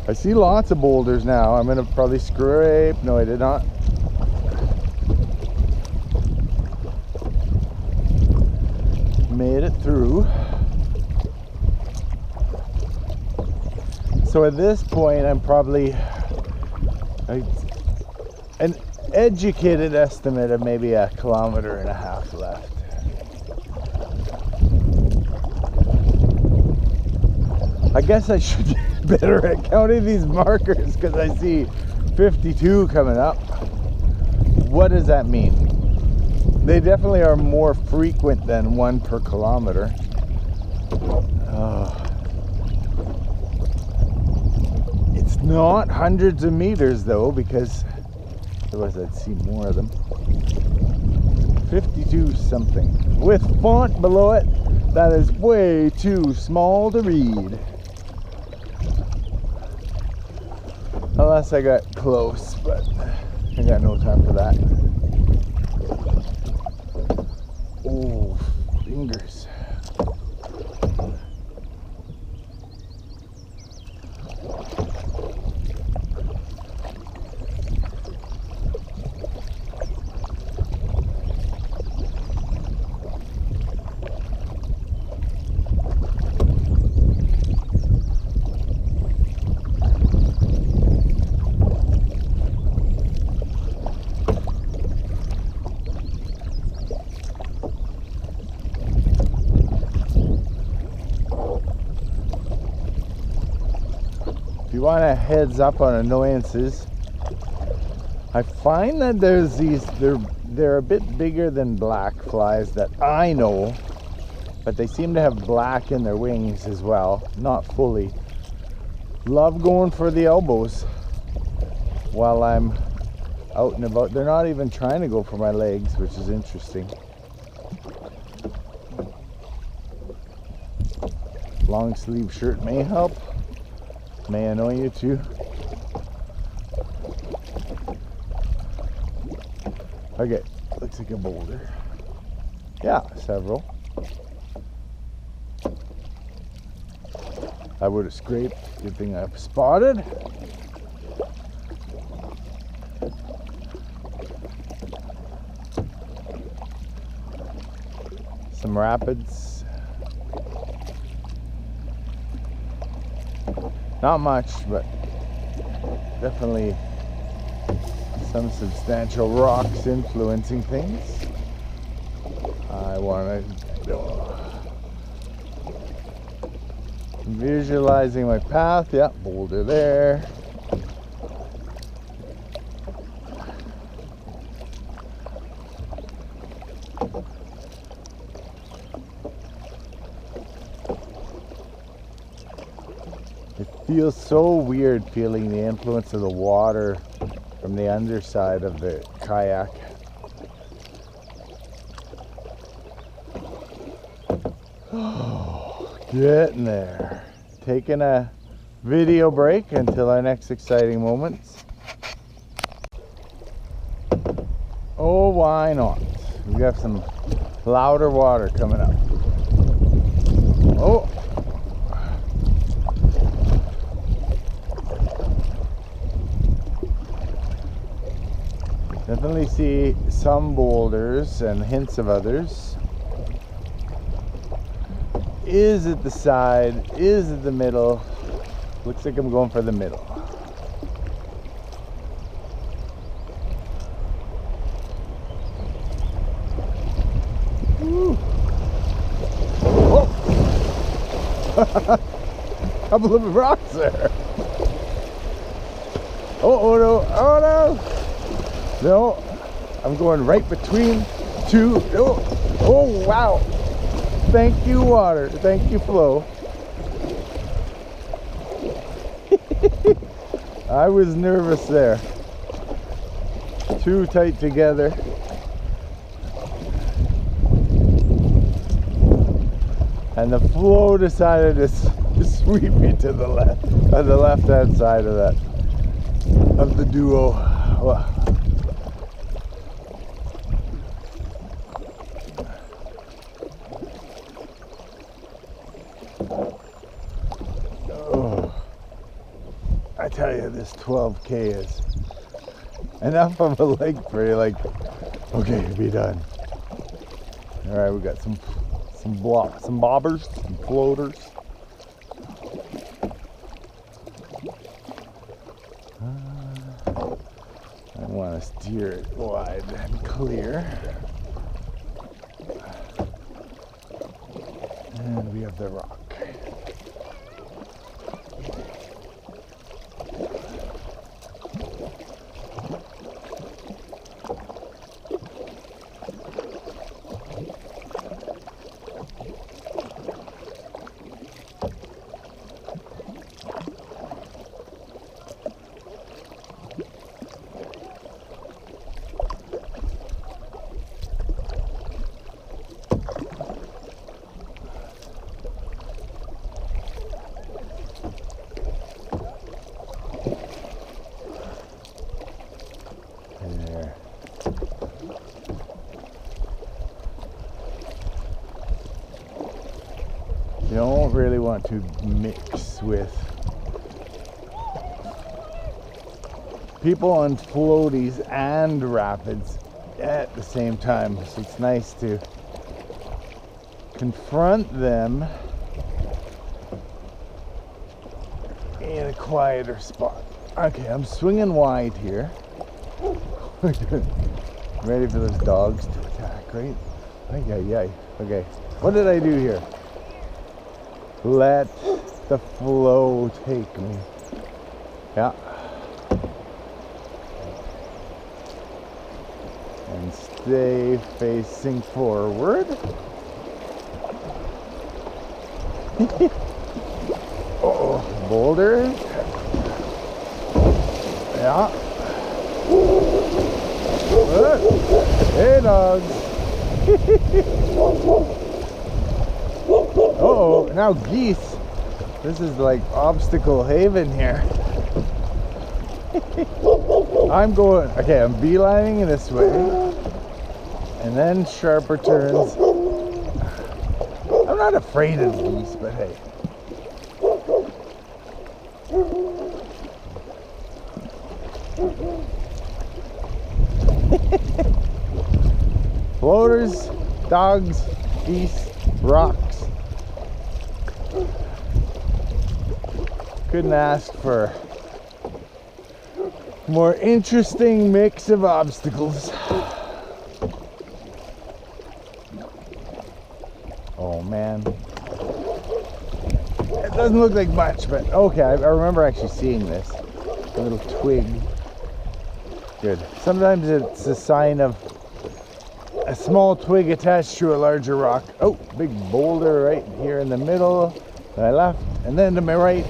I see lots of boulders now. I'm gonna probably scrape. No, I did not. Made it through. So at this point, I'm probably an educated estimate of maybe 1.5 kilometers left. I guess I should get better at counting these markers because I see 52 coming up. What does that mean? They definitely are more frequent than 1 per kilometer. It's not hundreds of meters though, because otherwise I'd see more of them. 52 something. With font below it, that is way too small to read. Unless I got close, but I got no time for that. Oh, fingers. If you want a heads up on annoyances, I find that there's these, they're a bit bigger than black flies that I know, but they seem to have black in their wings as well, not fully. Love going for the elbows while I'm out and about. They're not even trying to go for my legs, which is interesting. Long sleeve shirt may help. May annoy you too. Okay, looks like a boulder. Yeah, several. I would have scraped. Good thing I've spotted. Some rapids. Not much, but definitely some substantial rocks influencing things. I want to visualizing my path. Yeah, boulder there. Feels so weird feeling the influence of the water from the underside of the kayak. Getting there. Taking a video break until our next exciting moments. Oh, why not? We got some louder water coming up. Oh. Definitely see some boulders and hints of others. Is it the side? Is it the middle? Looks like I'm going for the middle. Woo. Oh! Couple of rocks there. Oh no! Oh no! No, I'm going right between two. Oh wow! Thank you, water. Thank you, flow. I was nervous there. Too tight together. And the flow decided to sweep me to the left, on the left-hand side of that, of the duo. Wow. I tell you, this 12K is enough of a leg for you, like, okay, be done. All right, we got some bobbers, some floaters. I want to steer it wide and clear. And we have the rock. You don't really want to mix with people on floaties and rapids at the same time. So it's nice to confront them in a quieter spot. Okay, I'm swinging wide here. Ready for those dogs to attack, right? Ay. Okay, what did I do here? Let the flow take me. Yeah. And stay facing forward. Oh, boulders. Yeah. Hey, dogs. Uh-oh, now geese. This is like obstacle haven here. I'm beelining this way. And then sharper turns. I'm not afraid of geese, but hey. Floaters, dogs, geese, rocks. Couldn't ask for a more interesting mix of obstacles. Oh man. It doesn't look like much, but okay, I remember actually seeing this. A little twig. Good. Sometimes it's a sign of a small twig attached to a larger rock. Oh, big boulder right here in the middle. To my left, and then to my right.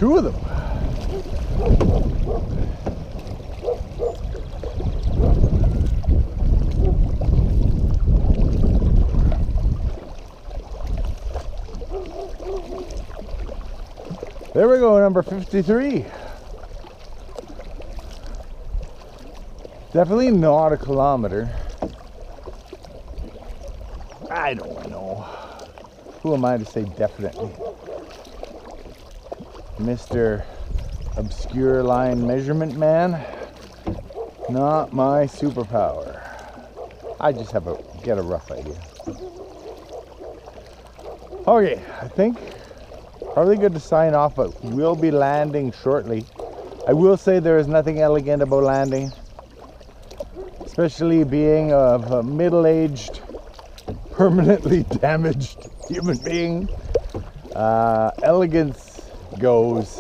two of them. There we go, number 53. Definitely not a kilometer. I don't know. Who am I to say definitely? Mr. Obscure Line Measurement Man. Not my superpower. I just get a rough idea. Okay, I think probably good to sign off, but we'll be landing shortly. I will say there is nothing elegant about landing, especially being of a middle-aged, permanently damaged human being. Elegance goes,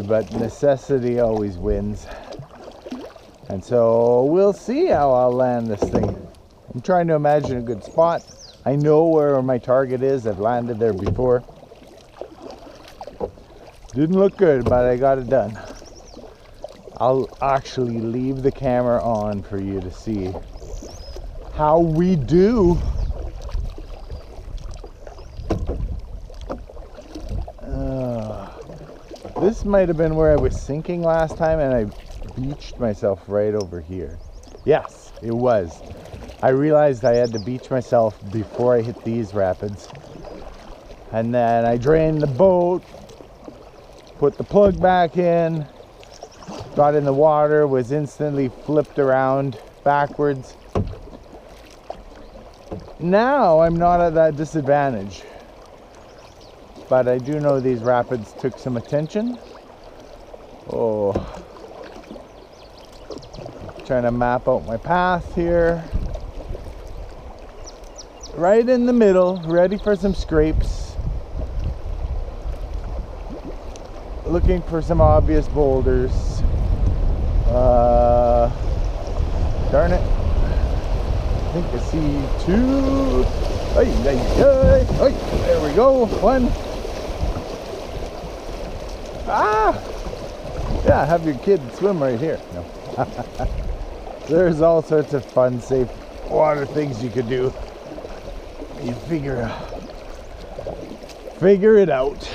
but necessity always wins. And so we'll see how I'll land this thing. I'm trying to imagine a good spot. I know where my target is. I've landed there before. Didn't look good, but I got it done. I'll actually leave the camera on for you to see how we do. This might have been where I was sinking last time and I beached myself right over here. Yes, it was. I realized I had to beach myself before I hit these rapids. And then I drained the boat, put the plug back in, got in the water, was instantly flipped around backwards. Now I'm not at that disadvantage, but I do know these rapids took some attention. Oh, trying to map out my path here. Right in the middle, ready for some scrapes. Looking for some obvious boulders. Darn it. I think I see two. There we go. One. Yeah, have your kid swim right here. No. There's all sorts of fun, safe water things you could do. You figure it out.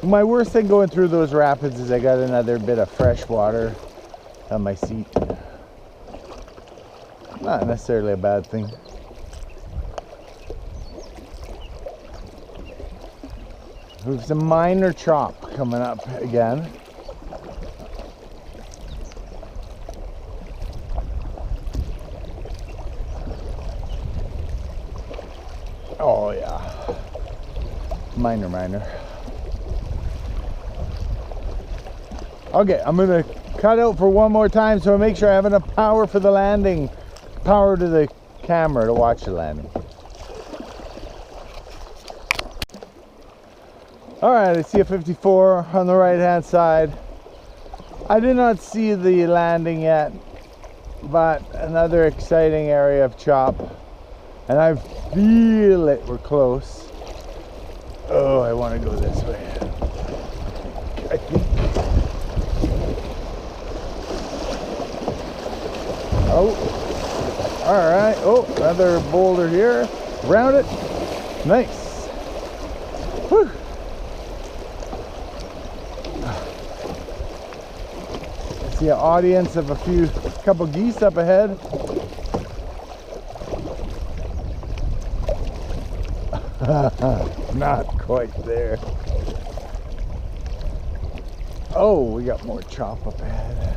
My worst thing going through those rapids is I got another bit of fresh water on my seat. Not necessarily a bad thing. We have some minor chop coming up again. Oh yeah, minor. Okay, I'm gonna cut out for one more time so I make sure I have enough power for the landing, power to the camera to watch the landing. All right, I see a 54 on the right hand side. I did not see the landing yet, but another exciting area of chop, and I feel it, we're close. Oh, I want to go this way. I think. Oh, all right. Oh, another boulder here. Round it. Nice. Whew. I see an audience of a couple geese up ahead. Not quite there. Oh, we got more chop up ahead.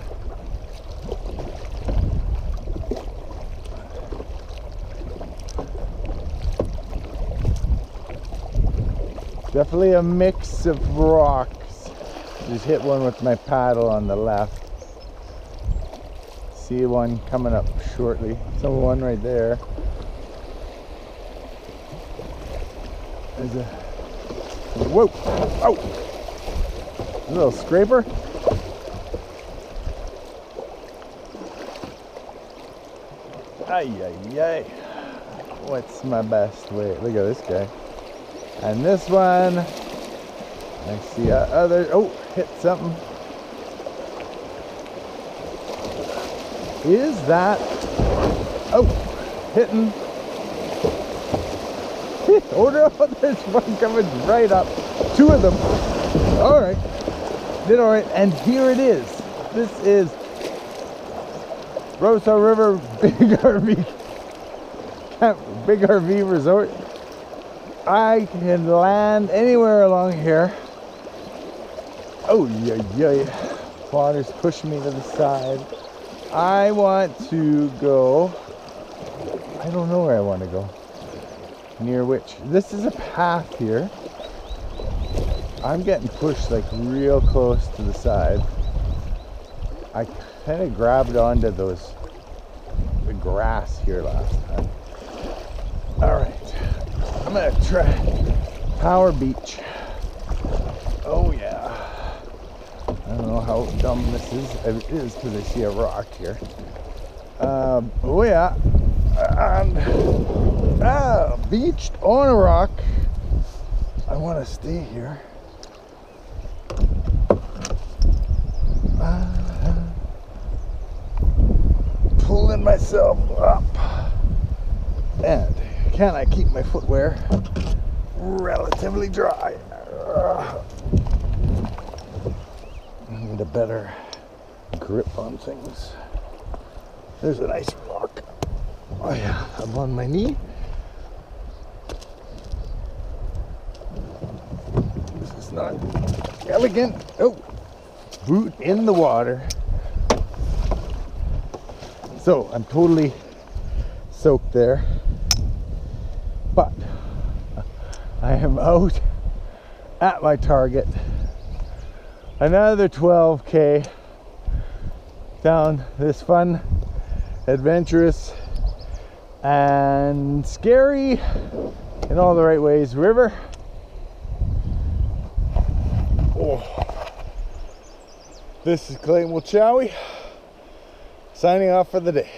Definitely a mix of rocks. Just hit one with my paddle on the left. See one coming up shortly. So one right there. There's a whoa! Oh! A little scraper. Ay. what's my best way? Look at this guy. And this one, I see other, oh, hit something. Is that, oh, hitting. Oh no, there's one coming right up. Two of them. All right, did all right. And here it is. This is Roseau River Big RV Resort. I can land anywhere along here. Oh yeah. Water's pushing me to the side. I want to go. I don't know where I want to go. Near which? This is a path here. I'm getting pushed like real close to the side. I kind of grabbed onto the grass here last time. All right, I'm gonna try Power Beach. Oh yeah. I don't know how dumb this is. It is because I see a rock here. Oh yeah. And beached on a rock. I want to stay here. Pulling myself up. And can I keep my footwear relatively dry? I need a better grip on things. There's a nice rock. Oh yeah, I'm on my knee. This is not elegant. Oh, boot in the water. So I'm totally soaked there, but I am out at my target. Another 12K down this fun, adventurous, and scary in all the right ways river. Oh. This is Clayton Wilchowie signing off for the day.